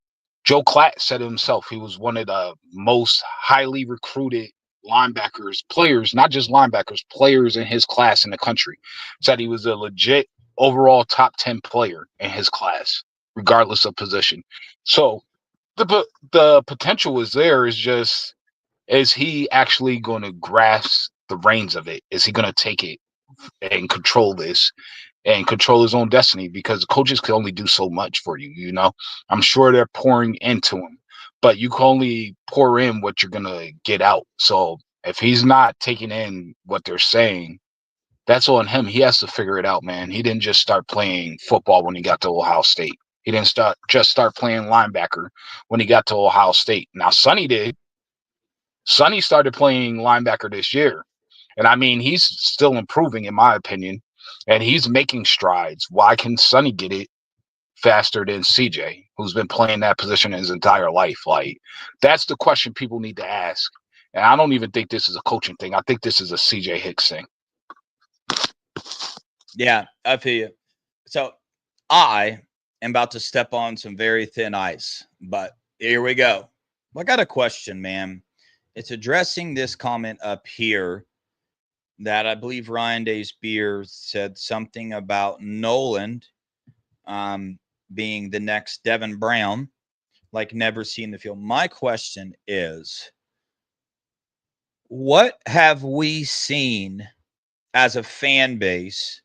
Joe Klatt said it himself. He was one of the most highly recruited players, not just linebackers, players in his class in the country. Said he was a legit overall top 10 player in his class, regardless of position. So the potential is there. Is just, is he actually going to grasp the reins of it? Is he going to take it and control this and control his own destiny? Because coaches can only do so much for you, you know? I'm sure they're pouring into him, but you can only pour in what you're going to get out. So if he's not taking in what they're saying, that's on him. He has to figure it out, man. He didn't just start playing football when he got to Ohio State. He didn't just start playing linebacker when he got to Ohio State. Now, Sonny did. Sonny started playing linebacker this year. And I mean, he's still improving, in my opinion, and he's making strides. Why can Sonny get it faster than CJ, who's been playing that position his entire life? Like, that's the question people need to ask. And I don't even think this is a coaching thing. I think this is a CJ Hicks thing. Yeah, I feel you. So I am about to step on some very thin ice, but here we go. I got a question, man. It's addressing this comment up here that I believe Ryan Days Beer said something about Noland being the next Devin Brown, like never seen the field. My question is, what have we seen as a fan base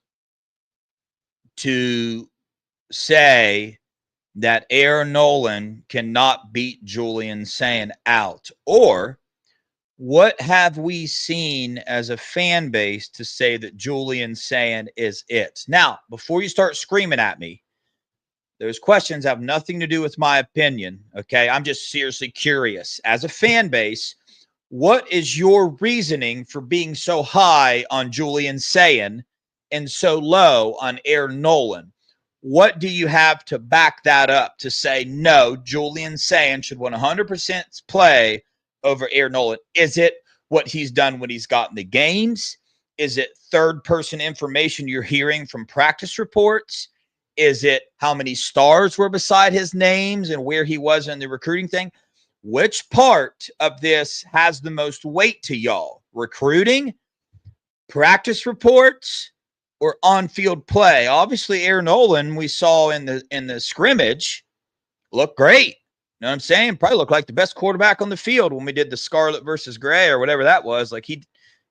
to say that Air Nolan cannot beat Julian Sand out? Or what have we seen as a fan base to say that Julian Sand is it? Now, before you start screaming at me, those questions have nothing to do with my opinion, okay? I'm just seriously curious. As a fan base, what is your reasoning for being so high on Julian Sand and so low on Air Nolan? What do you have to back that up to say, no, Julian Sand should 100% play over Air Nolan? Is it what he's done when he's gotten the games? Is it third-person information you're hearing from practice reports? Is it how many stars were beside his names and where he was in the recruiting thing? Which part of this has the most weight to y'all? Recruiting, practice reports, or on-field play? Obviously, Air Nolan, we saw in the scrimmage, looked great. You know what I'm saying? Probably looked like the best quarterback on the field when we did the Scarlet versus Gray or whatever that was. Like he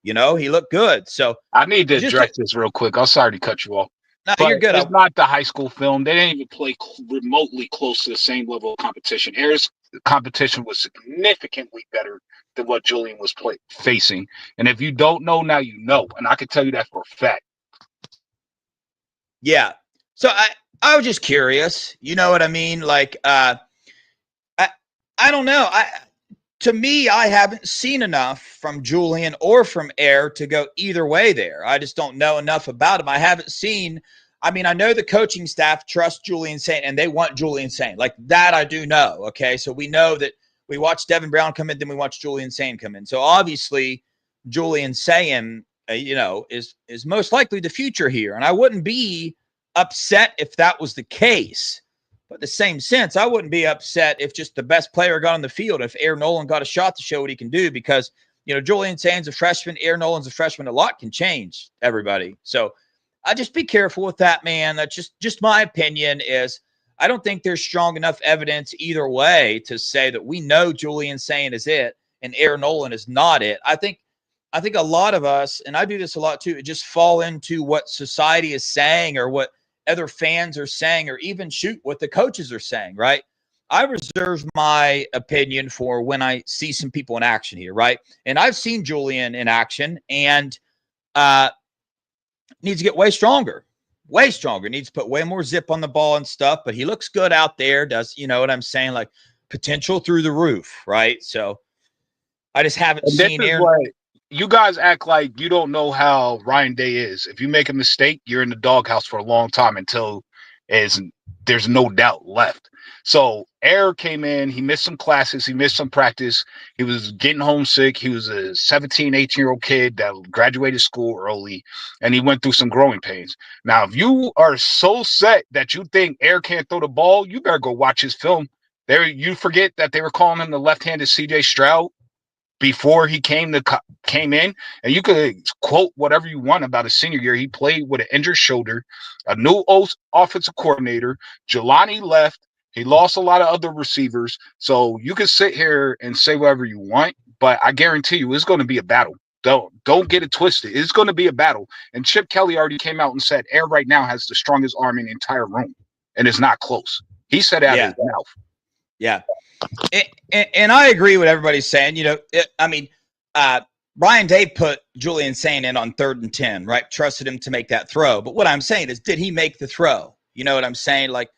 looked good. So I need to address this real quick. I'm sorry to cut you off. No, but you're good. It's not the high school film. They didn't even play remotely close to the same level of competition. Air's competition was significantly better than what Julian was facing. And if you don't know now, you know. And I can tell you that for a fact. Yeah. So I was just curious. You know what I mean? Like, I don't know. To me, I haven't seen enough from Julian or from Air to go either way there. I just don't know enough about him. I haven't seen. I mean, I know the coaching staff trusts Julian Sand and they want Julian Sand. Like that I do know, okay? So we know that we watched Devin Brown come in, then we watched Julian Sand come in. So obviously Julian Sand, is most likely the future here. And I wouldn't be upset if that was the case. But in the same sense, I wouldn't be upset if just the best player got on the field, if Air Nolan got a shot to show what he can do, because, Julian Sand's a freshman, Air Nolan's a freshman. A lot can change, everybody. So I just be careful with that, man. That's just my opinion is I don't think there's strong enough evidence either way to say that we know Julian Sand is it and Air Nolan is not it. I think a lot of us, and I do this a lot too, it just fall into what society is saying or what other fans are saying, or even shoot what the coaches are saying, right? I reserve my opinion for when I see some people in action here, right? And I've seen Julian in action and needs to get way stronger, needs to put way more zip on the ball and stuff, but he looks good out there. Does, you know what I'm saying? Like potential through the roof, right? So I just haven't seen Aaron. You guys act like you don't know how Ryan Day is. If you make a mistake, you're in the doghouse for a long time until there's no doubt left. So Air came in, he missed some classes, he missed some practice. He was getting homesick. He was a 17, 18-year-old kid that graduated school early, and he went through some growing pains. Now, if you are so set that you think Air can't throw the ball, you better go watch his film. You forget that they were calling him the left-handed C.J. Stroud before he came in, and you could quote whatever you want about his senior year. He played with an injured shoulder, a new offensive coordinator. Jelani left. He lost a lot of other receivers. So you can sit here and say whatever you want, but I guarantee you it's going to be a battle. Don't get it twisted. It's going to be a battle. And Chip Kelly already came out and said Air right now has the strongest arm in the entire room, and it's not close. He said it out of his mouth. Yeah. And I agree with everybody's saying. Ryan Day put Julian Sand in on 3rd and 10, right? Trusted him to make that throw. But what I'm saying is, did he make the throw? You know what I'm saying? Like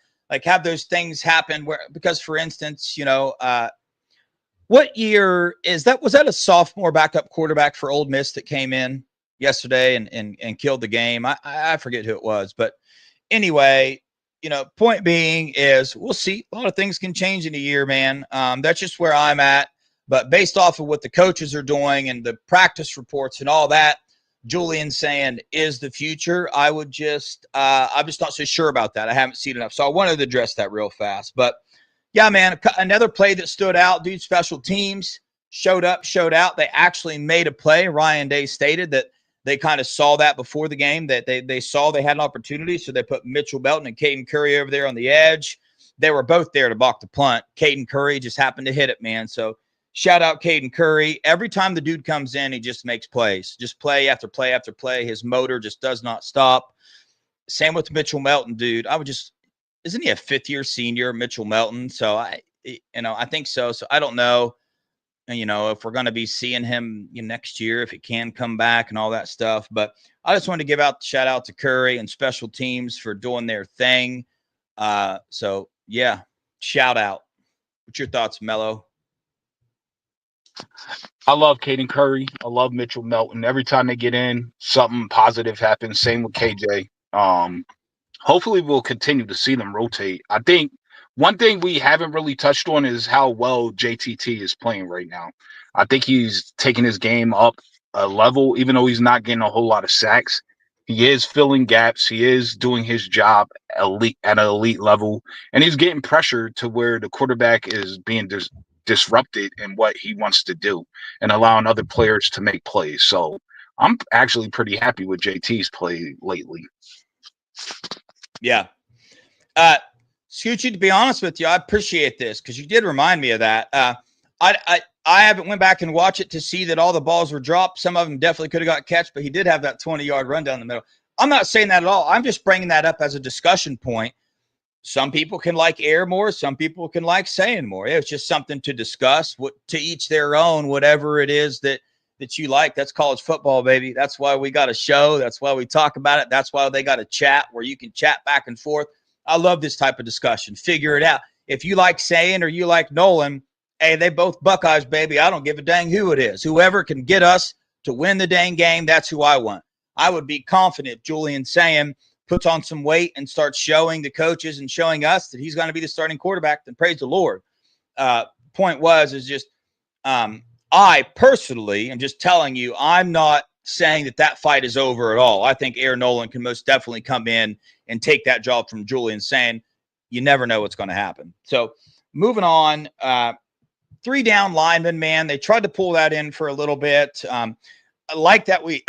have those things happen because, for instance, what year is that? Was that a sophomore backup quarterback for Ole Miss that came in yesterday and killed the game? I forget who it was. But anyway, point being is we'll see. A lot of things can change in a year, man. That's just where I'm at. But based off of what the coaches are doing and the practice reports and all that, Julian Sand is the future. I'm just not so sure about that. I haven't seen enough. So I wanted to address that real fast. But yeah, man, another play that stood out, dude, special teams showed up, showed out. They actually made a play. Ryan Day stated that they kind of saw that before the game, that they saw they had an opportunity, so they put Mitchell Belton and Caden Curry over there on the edge. They were both there to block the punt. Caden Curry just happened to hit it, man. So shout out Caden Curry. Every time the dude comes in, he just makes plays. Just play after play after play. His motor just does not stop. Same with Mitchell Melton, dude. isn't he a 5th-year senior, Mitchell Melton? So I think so. So I don't know, if we're going to be seeing him next year, if he can come back and all that stuff. But I just wanted to give shout out to Curry and special teams for doing their thing. So yeah, shout out. What's your thoughts, Mello? I love Caden Curry. I love Mitchell Melton. Every time they get in, something positive happens. Same with KJ. Hopefully we'll continue to see them rotate. I think one thing we haven't really touched on is how well JTT is playing right now. I think he's taking his game up a level, even though he's not getting a whole lot of sacks. He is filling gaps. He is doing his job at an elite level, and he's getting pressure to where the quarterback is being disrupted in what he wants to do and allowing other players to make plays. So I'm actually pretty happy with JT's play lately. Yeah. Scoochie, to be honest with you, I appreciate this because you did remind me of that. I haven't went back and watched it to see that all the balls were dropped. Some of them definitely could have got catch, but he did have that 20-yard run down the middle. I'm not saying that at all. I'm just bringing that up as a discussion point. Some people can like air more. Some people can like saying more. It's just something to discuss. To each their own, whatever it is that you like. That's college football, baby. That's why we got a show. That's why we talk about it. That's why they got a chat where you can chat back and forth. I love this type of discussion. Figure it out. If you like saying or you like Nolan, hey, they both Buckeyes, baby. I don't give a dang who it is. Whoever can get us to win the dang game, that's who I want. I would be confident Julian Saying puts on some weight and starts showing the coaches and showing us that he's going to be the starting quarterback, then praise the Lord. Point is just I personally am just telling you, I'm not saying that fight is over at all. I think Air Nolan can most definitely come in and take that job from Julian Saying. You never know what's going to happen. So moving on, 3 down linemen, man. They tried to pull that in for a little bit. I like that we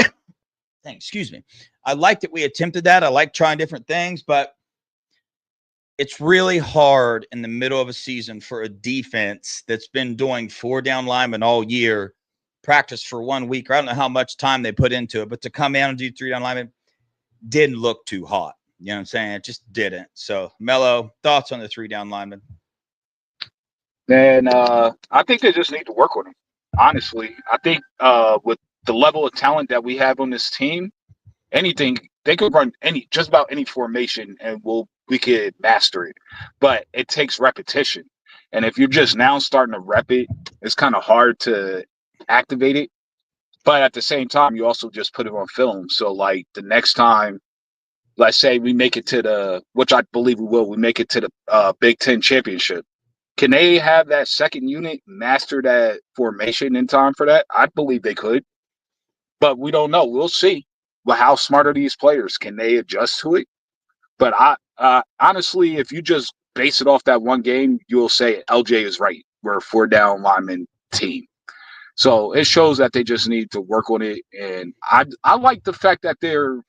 excuse me. I like that we attempted that. I like trying different things, but it's really hard in the middle of a season for a defense that's been doing 4 down linemen all year, practice for 1 week, or I don't know how much time they put into it, but to come in and do 3 down linemen didn't look too hot. You know what I'm saying? It just didn't. So, Mello, thoughts on the 3 down linemen? And I think they just need to work on them. Honestly, I think with the level of talent that we have on this team, anything they could run just about any formation, and we could master it. But it takes repetition, and if you're just now starting to rep it, it's kind of hard to activate it. But at the same time, you also just put it on film. So like the next time, let's say we make it to which I believe we will, we make it to the Big Ten championship. Can they have that second unit master that formation in time for that? I believe they could, but we don't know. We'll see. Well, how smart are these players? Can they adjust to it? But I honestly, if you just base it off that one game, you'll say LJ is right. We're a 4 down lineman team. So it shows that they just need to work on it. And I like the fact that they're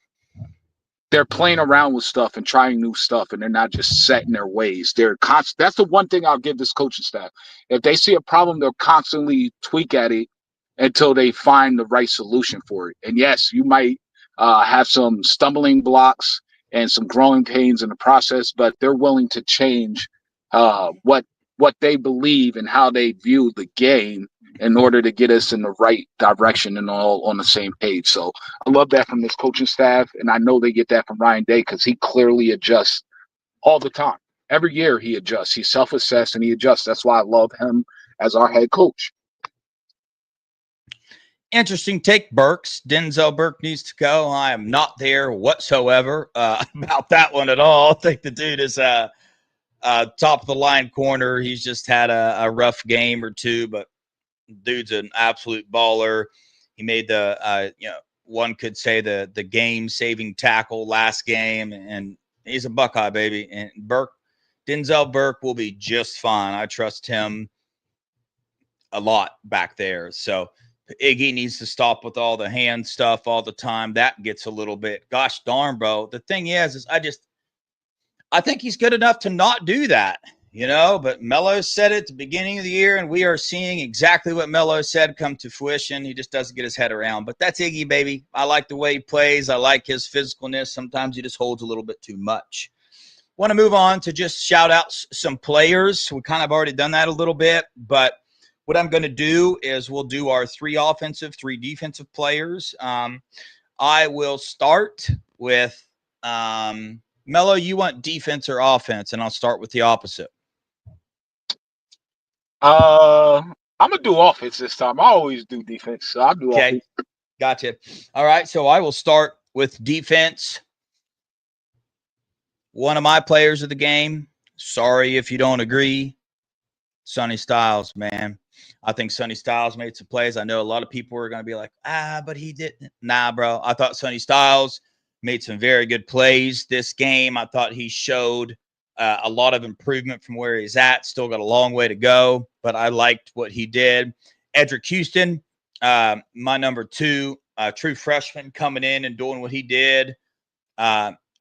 playing around with stuff and trying new stuff, and they're not just set in their ways. That's the one thing I'll give this coaching staff. If they see a problem, they'll constantly tweak at it until they find the right solution for it. And yes, you might have some stumbling blocks and some growing pains in the process, but they're willing to change what they believe and how they view the game in order to get us in the right direction and all on the same page. So I love that from this coaching staff, and I know they get that from Ryan Day because he clearly adjusts all the time. Every year he adjusts. He's self-assessed and he adjusts. That's why I love him as our head coach. Interesting take, Burks. Denzel Burke needs to go. I am not there whatsoever about that one at all. I think the dude is top of the line corner. He's just had a rough game or two, but dude's an absolute baller. He made one could say the game-saving tackle last game, and he's a Buckeye, baby. And Denzel Burke will be just fine. I trust him a lot back there. So Iggy needs to stop with all the hand stuff all the time. That gets a little bit, gosh darn, bro. The thing is I think he's good enough to not do that, but Mello said it at the beginning of the year, and we are seeing exactly what Mello said come to fruition. He just doesn't get his head around, but that's Iggy, baby. I like the way he plays. I like his physicalness. Sometimes he just holds a little bit too much. want to move on to just shout out some players. We kind of already done that a little bit, but what I'm going to do is we'll do our 3 offensive, 3 defensive players. I will start with Mello. You want defense or offense, and I'll start with the opposite. I'm gonna do offense this time. I always do defense, so I'll do offense. Gotcha. All right, so I will start with defense. One of my players of the game. Sorry if you don't agree. Sonny Styles, man. I think Sonny Styles made some plays. I know a lot of people are going to be like, but he didn't. Nah, bro. I thought Sonny Styles made some very good plays this game. I thought he showed a lot of improvement from where he's at. Still got a long way to go, but I liked what he did. Edric Houston, my number 2, true freshman coming in and doing what he did.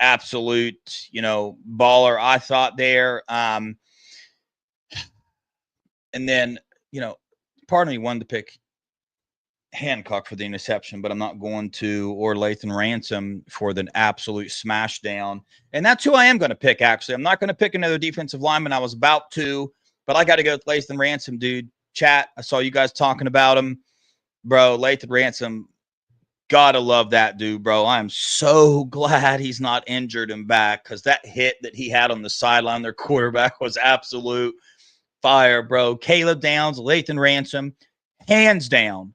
Absolute, baller, I thought there. And then, part of me wanted to pick Hancock for the interception, but I'm not going to, or Lathan Ransom for the absolute smash down. And that's who I am going to pick, actually. I'm not going to pick another defensive lineman. I was about to, but I got to go with Lathan Ransom, dude. Chat, I saw you guys talking about him. Bro, Lathan Ransom, gotta love that dude, bro. I'm so glad he's not injured and back, because that hit that he had on the sideline, their quarterback, was absolute fire, bro. Caleb Downs, Lathan Ransom, hands down,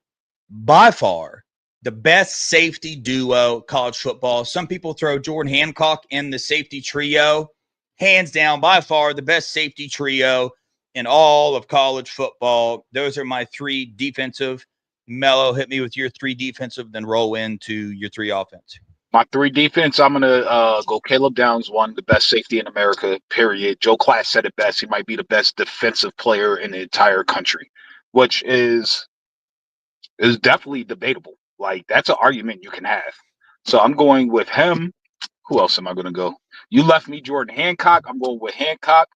by far, the best safety duo college football. Some people throw Jordan Hancock in the safety trio. Hands down, by far, the best safety trio in all of college football. Those are my 3 defensive. Mello, hit me with your 3 defensive, then roll into your 3 offense. My 3 defense, I'm going to go Caleb Downs, the best safety in America, period. Joe Class said it best. He might be the best defensive player in the entire country, which is definitely debatable. Like, that's an argument you can have. So I'm going with him. Who else am I going to go? You left me Jordan Hancock. I'm going with Hancock.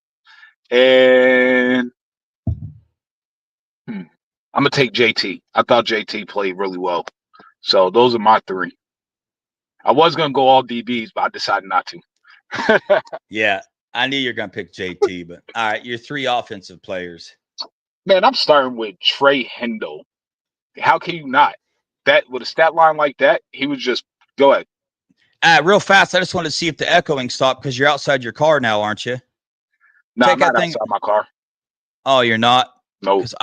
And I'm going to take JT. I thought JT played really well. So those are my 3. I was going to go all DBs, but I decided not to. Yeah, I knew you were going to pick JT, but all right, your 3 offensive players. Man, I'm starting with Trey Hendo. How can you not? That with a stat line like that, he was just go ahead. Real fast, I just want to see if the echoing stopped, because you're outside your car now, aren't you? No, I'm not outside my car. Oh, you're not? No. Because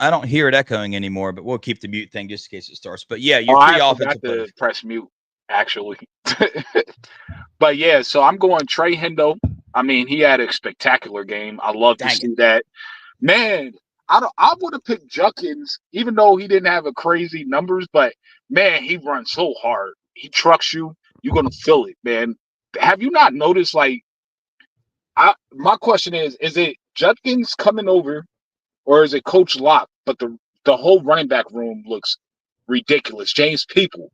I don't hear it echoing anymore, but we'll keep the mute thing just in case it starts. But yeah, your 3 offensive players. Press mute, actually. But yeah, so I'm going Trey Hendo. I mean, he had a spectacular game. I love to see that. Man, I would have picked Judkins, even though he didn't have a crazy numbers, but man, he runs so hard. He trucks you. You're gonna feel it, man. Have you not noticed? Like, my question is it Judkins coming over, or is it Coach Locke? But the whole running back room looks ridiculous. James People,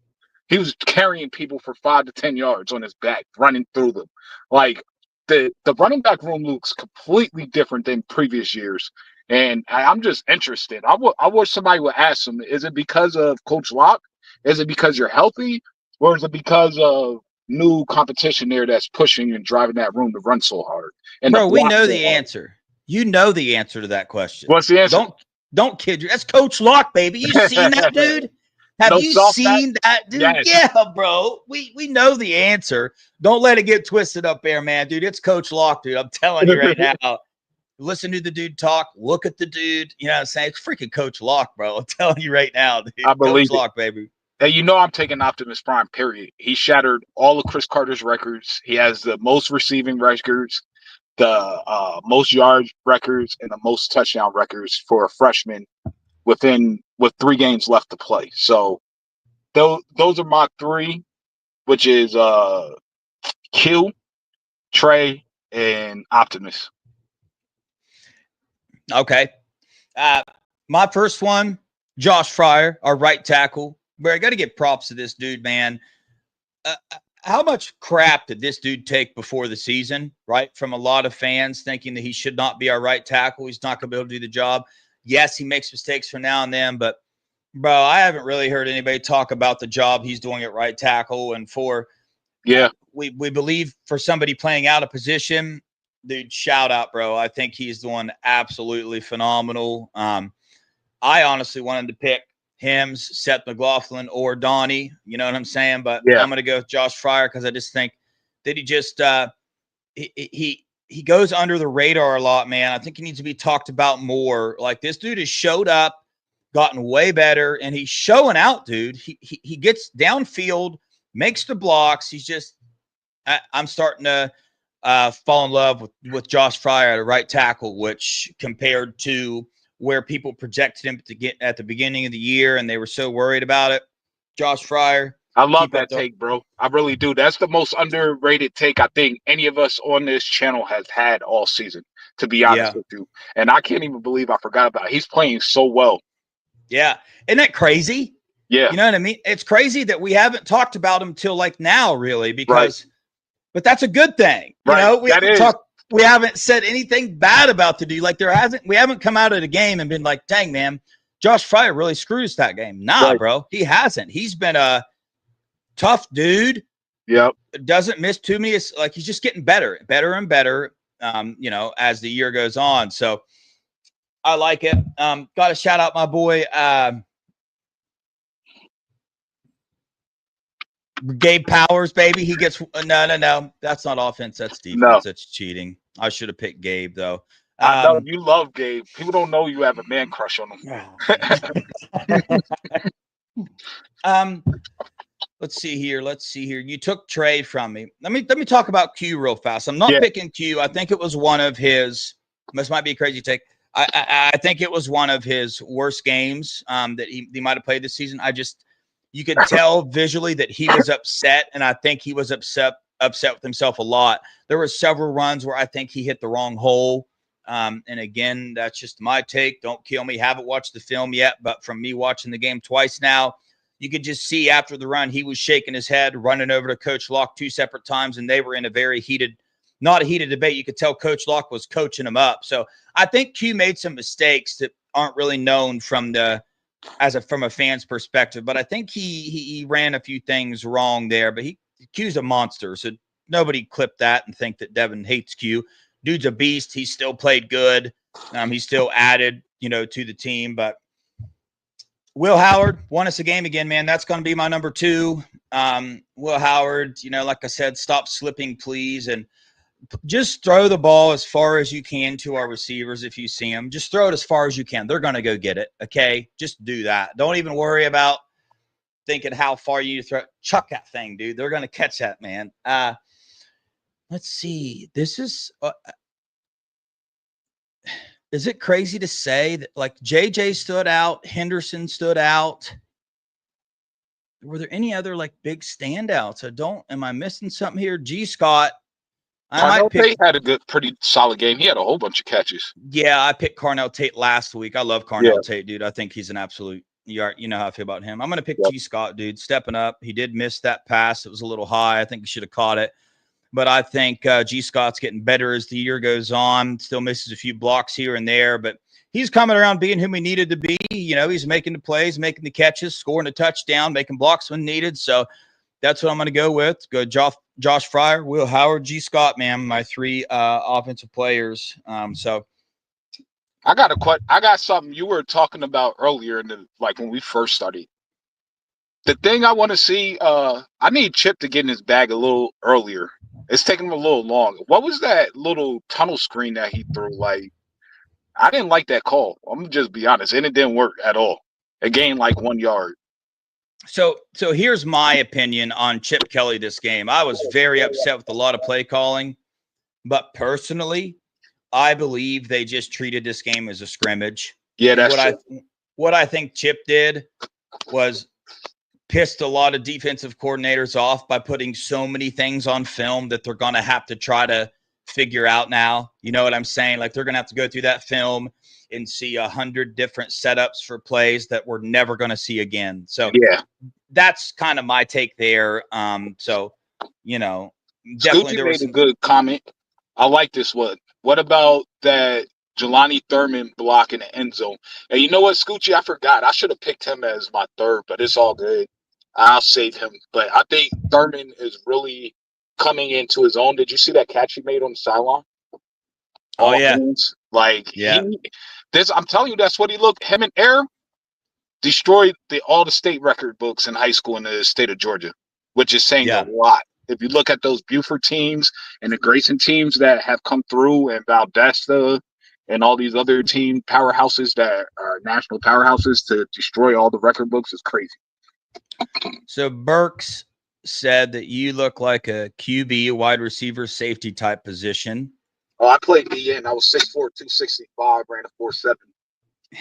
he was carrying people for 5 to 10 yards on his back, running through them. Like, the running back room looks completely different than previous years. And I'm just interested. I wish somebody would ask him, is it because of Coach Locke? Is it because you're healthy? Or is it because of new competition there that's pushing and driving that room to run so hard? And bro, we know the answer. You know the answer to that question. What's the answer? Don't kid you. That's Coach Locke, baby. You seen that dude? Have you seen that dude? Yes. Yeah, bro. We know the answer. Don't let it get twisted up there, man, dude. It's Coach Locke, dude. I'm telling you right now. Listen to the dude talk. Look at the dude. You know what I'm saying? It's freaking Coach Locke, bro. I'm telling you right now, dude. I believe Coach Locke, baby. And you know I'm taking Optimus Prime, period. He shattered all of Chris Carter's records. He has the most receiving records, the most yards records, and the most touchdown records for a freshman with 3 games left to play. So those are my 3, which is Q, Trey, and Optimus. Okay. My first one, Josh Fryer, our right tackle. But I got to give props to this dude, man. How much crap did this dude take before the season, right? From a lot of fans thinking that he should not be our right tackle. He's not going to be able to do the job. Yes, he makes mistakes from now and then, but, bro, I haven't really heard anybody talk about the job he's doing at right tackle. And for Yeah. We believe for somebody playing out of position, dude, shout out, bro. I think he's the one absolutely phenomenal. I honestly wanted to pick Hims, Seth McLaughlin, or Donnie. You know what I'm saying? But I'm going to go with Josh Fryer because I just think that he just he goes under the radar a lot, man. I think he needs to be talked about more. Like, this dude has showed up, gotten way better, and he's showing out, dude. He gets downfield, makes the blocks. He's just I'm starting to fall in love with Josh Fryer at a right tackle, which compared to where people projected him to get at the beginning of the year and they were so worried about it. Josh Fryer. I love that take, bro. I really do. That's the most underrated take I think any of us on this channel has had all season, to be honest with you. And I can't even believe I forgot about it. He's playing so well. Yeah. Isn't that crazy? Yeah. You know what I mean? It's crazy that we haven't talked about him till like now, really, because but that's a good thing. You know, we haven't said anything bad about the dude. Like, we haven't come out of the game and been like, dang, man, Josh Fryer really screws that game. Nah, bro, he hasn't. He's been a tough dude. Yep. Doesn't miss too many. It's like he's just getting better and better, you know, as the year goes on. So I like it. Got to shout out my boy, Gabe Powers, baby. He gets no. That's not offense. That's defense. No. That's cheating. I should have picked Gabe though. I know you love Gabe. People don't know you have a man crush on him. Let's see here. You took Trey from me. Let me talk about Q real fast. I'm not picking Q. I think it was one of his. This might be a crazy take. I think it was one of his worst games that he might have played this season. You could tell visually that he was upset, and I think he was upset with himself a lot. There were several runs where I think he hit the wrong hole. And again, that's just my take. Don't kill me. Haven't watched the film yet, but from me watching the game twice now, you could just see after the run, he was shaking his head, running over to Coach Locke 2 separate times, and they were in a very not a heated debate. You could tell Coach Locke was coaching him up. So I think Q made some mistakes that aren't really known from a fan's perspective, but I think he ran a few things wrong there, but Q's a monster. So nobody clip that and think that Devin hates Q. Dude's a beast. He still played good. He still added, to the team, but Will Howard won us a game again, man. That's going to be my number 2. Will Howard, like I said, stop slipping, please. And just throw the ball as far as you can to our receivers. If you see them, just throw it as far as you can. They're going to go get it. Okay. Just do that. Don't even worry about thinking how far you throw. Chuck that thing, dude. They're going to catch that, man. Let's see. This is it crazy to say that like JJ stood out, Henderson stood out? Were there any other like big standouts? Am I missing something here? G. Scott. Carnell Tate had a pretty solid game. He had a whole bunch of catches. Yeah, I picked Carnell Tate last week. I love Carnell Tate, dude. I think he's an absolute. You know how I feel about him. I'm going to pick G. Scott, dude. Stepping up. He did miss that pass. It was a little high. I think he should have caught it. But I think G. Scott's getting better as the year goes on. Still misses a few blocks here and there, but he's coming around being whom he needed to be. He's making the plays, making the catches, scoring a touchdown, making blocks when needed. So that's what I'm going to go with. Go Josh Fryer, Will Howard, G. Scott, man, my 3 offensive players. So I got something you were talking about earlier when we first started. The thing I want to see, I need Chip to get in his bag a little earlier. It's taking him a little long. What was that little tunnel screen that he threw? Like, I didn't like that call. I'm gonna just be honest, and it didn't work at all. It gained like 1 yard. So here's my opinion on Chip Kelly this game. I was very upset with a lot of play calling, but personally, I believe they just treated this game as a scrimmage. Yeah, that's true. What I think Chip did was pissed a lot of defensive coordinators off by putting so many things on film that they're going to have to try to figure out now. You know what I'm saying? Like, they're going to have to go through that film and see 100 different setups for plays that we're never going to see again. So that's kind of my take there. Definitely Scoochie there was made a good comment. I like this one. What about that Jelani Thurman block in the end zone? And you know what, Scoochie? I forgot. I should have picked him as my 3rd, but it's all good. I'll save him. But I think Thurman is really coming into his own. Did you see that catch he made on the sideline? Oh All yeah, hands. Like yeah, I'm telling you, that's what he looked. Him and Air destroyed all the state record books in high school in the state of Georgia, which is saying a yeah. lot. If you look at those Buford teams and the Grayson teams that have come through, and Valdesta and all these other team powerhouses that are national powerhouses to destroy all the record books, is crazy. So Burks said that you look like a QB, a wide receiver, safety type position. Oh, I played DN. I was 6'4", 265, ran a 4.7.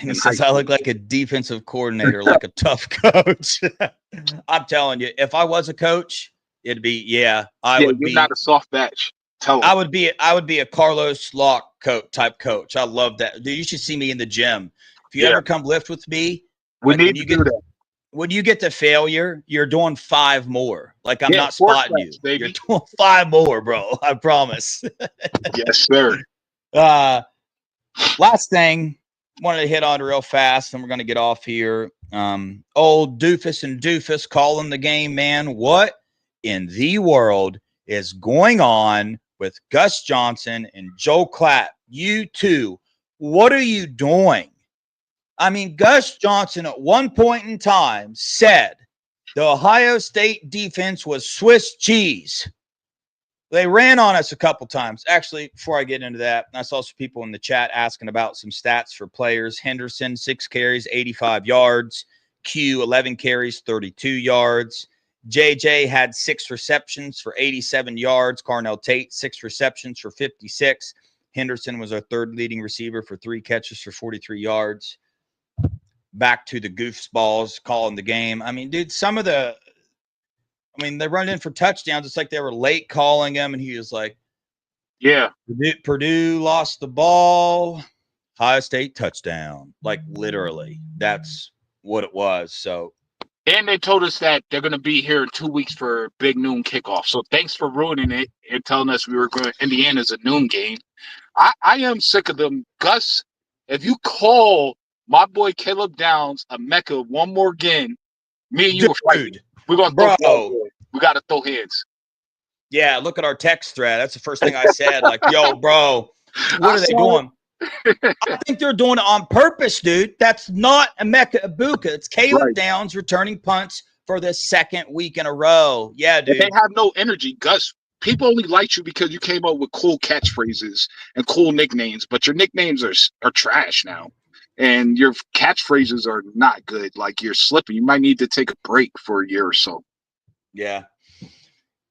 And he says, I look like a defensive coordinator, like a tough coach. I'm telling you, if I was a coach, it'd be, I would you're be not a soft batch. Tell him. I would be a Carlos Locke type coach. I love that. Dude, you should see me in the gym. If you ever come lift with me, we like need to do that. When you get to failure, you're doing 5 more. Like I'm not spotting you. Baby. You're doing 5 more, bro. I promise. Yes, sir. Last thing, wanted to hit on real fast, and we're going to get off here. Old Doofus and Doofus calling the game, man. What in the world is going on with Gus Johnson and Joe Klatt? You two, what are you doing? I mean, Gus Johnson at one point in time said the Ohio State defense was Swiss cheese. They ran on us a couple times. Actually, before I get into that, I saw some people in the chat asking about some stats for players. Henderson, 6 carries, 85 yards. Q, 11 carries, 32 yards. JJ had 6 receptions for 87 yards. Carnell Tate, 6 receptions for 56. Henderson was our third leading receiver for 3 catches for 43 yards. Back to the goofballs calling the game. I mean, dude, they run in for touchdowns. It's like they were late calling him, and he was like, yeah, Purdue lost the ball. Ohio State touchdown. Like, literally. That's what it was. So, and they told us that they're going to be here in 2 weeks for big noon kickoff. So thanks for ruining it and telling us we were going to Indiana's a noon game. I am sick of them. Gus, if you call my boy Caleb Downs a Mecca one more again, me and you will fight. We're going to throw. We got to throw hands. Yeah, look at our text thread. That's the first thing I said. Like, yo, bro, what are they doing? I think they're doing it on purpose, dude. That's not a Mecca Ibuka. It's Caleb Downs returning punts for the second week in a row. Yeah, dude. They have no energy. Gus, people only like you because you came up with cool catchphrases and cool nicknames, but your nicknames are trash now. And your catchphrases are not good. Like, you're slipping. You might need to take a break for a year or so. Yeah.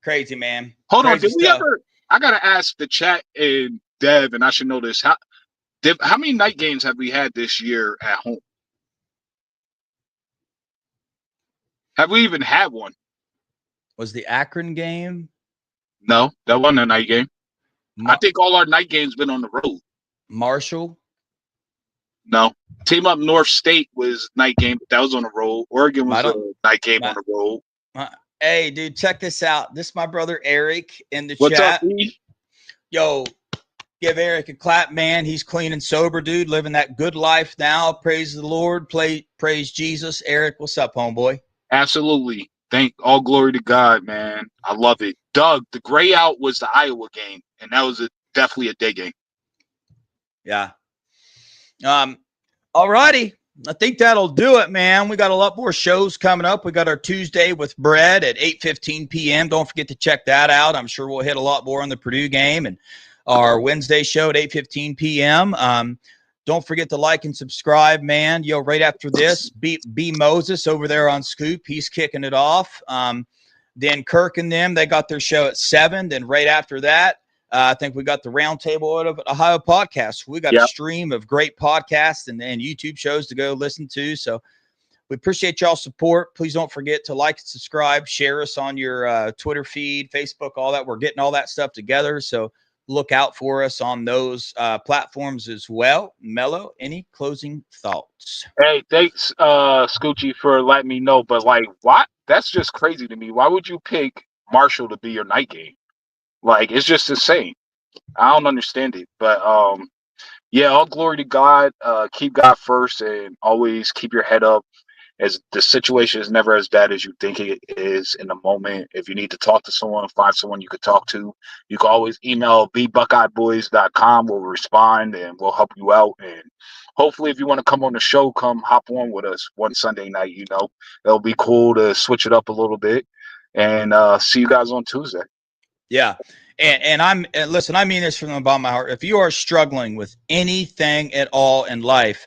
Crazy, man. Hold on. Did we ever – I got to ask the chat and Dev, and I should know this. How many night games have we had this year at home? Have we even had one? Was the Akron game? No, that wasn't a night game. I think all our night games been on the road. Marshall? No. Team Up North State was night game, but that was on the road. Oregon was a night game on the road. Hey, dude, check this out. This is my brother Eric in the What's chat. Up, E? Yo, give Eric a clap, man. He's clean and sober, dude, living that good life now. Praise the Lord. Praise Jesus. Eric, what's up, homeboy? Absolutely. Thank all glory to God, man. I love it. Doug, the gray out was the Iowa game, and that was definitely a day game. Yeah. All righty. I think that'll do it, man. We got a lot more shows coming up. We got our Tuesday with Brett at 8:15 p.m. Don't forget to check that out. I'm sure we'll hit a lot more on the Purdue game, and our Wednesday show at 8:15 p.m. Don't forget to like and subscribe, man. Yo, right after this, B Moses over there on Scoop. He's kicking it off. Then Kirk and them, they got their show at 7. Then right after that, I think we got the Roundtable of Ohio podcast. We got a stream of great podcasts and YouTube shows to go listen to. So we appreciate y'all's support. Please don't forget to like and subscribe, share us on your Twitter feed, Facebook, all that. We're getting all that stuff together. So look out for us on those platforms as well. Mello, any closing thoughts? Hey, thanks, Scoochie, for letting me know. But, like, what? That's just crazy to me. Why would you pick Marshall to be your night game? Like, it's just insane. I don't understand it. But, yeah, all glory to God. Keep God first and always keep your head up as the situation is never as bad as you think it is in the moment. If you need to talk to someone, find someone you could talk to. You can always email thebuckeyeboys.com. We'll respond and we'll help you out. And hopefully, if you want to come on the show, come hop on with us one Sunday night. It'll be cool to switch it up a little bit. And see you guys on Tuesday. Yeah. And listen, I mean this from the bottom of my heart. If you are struggling with anything at all in life,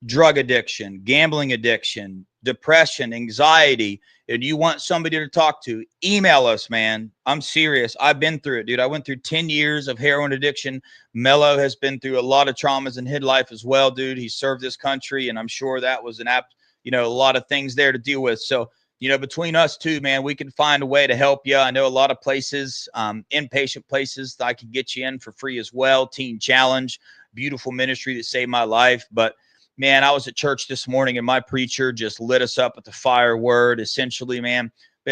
drug addiction, gambling addiction, depression, anxiety, and you want somebody to talk to, email us, man. I'm serious. I've been through it, dude. I went through 10 years of heroin addiction. Mello has been through a lot of traumas in his life as well, dude. He served this country, and I'm sure that was a lot of things there to deal with. So, between us two, man, we can find a way to help you. I know a lot of places, inpatient places that I can get you in for free as well. Teen Challenge, beautiful ministry that saved my life. But, man, I was at church this morning and my preacher just lit us up with the fire word. Essentially, man,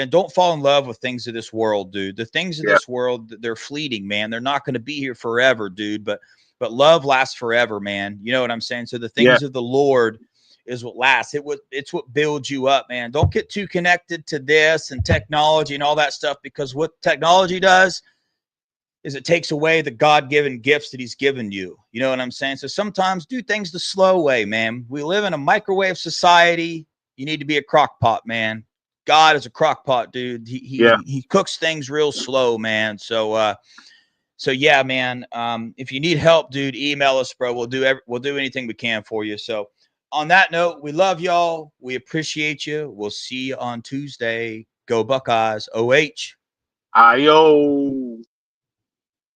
don't fall in love with things of this world, dude. The things of this world, they're fleeting, man. They're not going to be here forever, dude. But love lasts forever, man. You know what I'm saying? So the things of the Lord is what lasts. It's what builds you up, man. Don't get too connected to this and technology and all that stuff, because what technology does is it takes away the God-given gifts that he's given you. You know what I'm saying? So sometimes do things the slow way, man. We live in a microwave society. You need to be a crock pot, man. God is a crock pot, dude. He cooks things real slow, man. So yeah, man. If you need help, dude, email us, bro. We'll do anything we can for you. So on that note, we love y'all. We appreciate you. We'll see you on Tuesday. Go Buckeyes. OH. Ayo.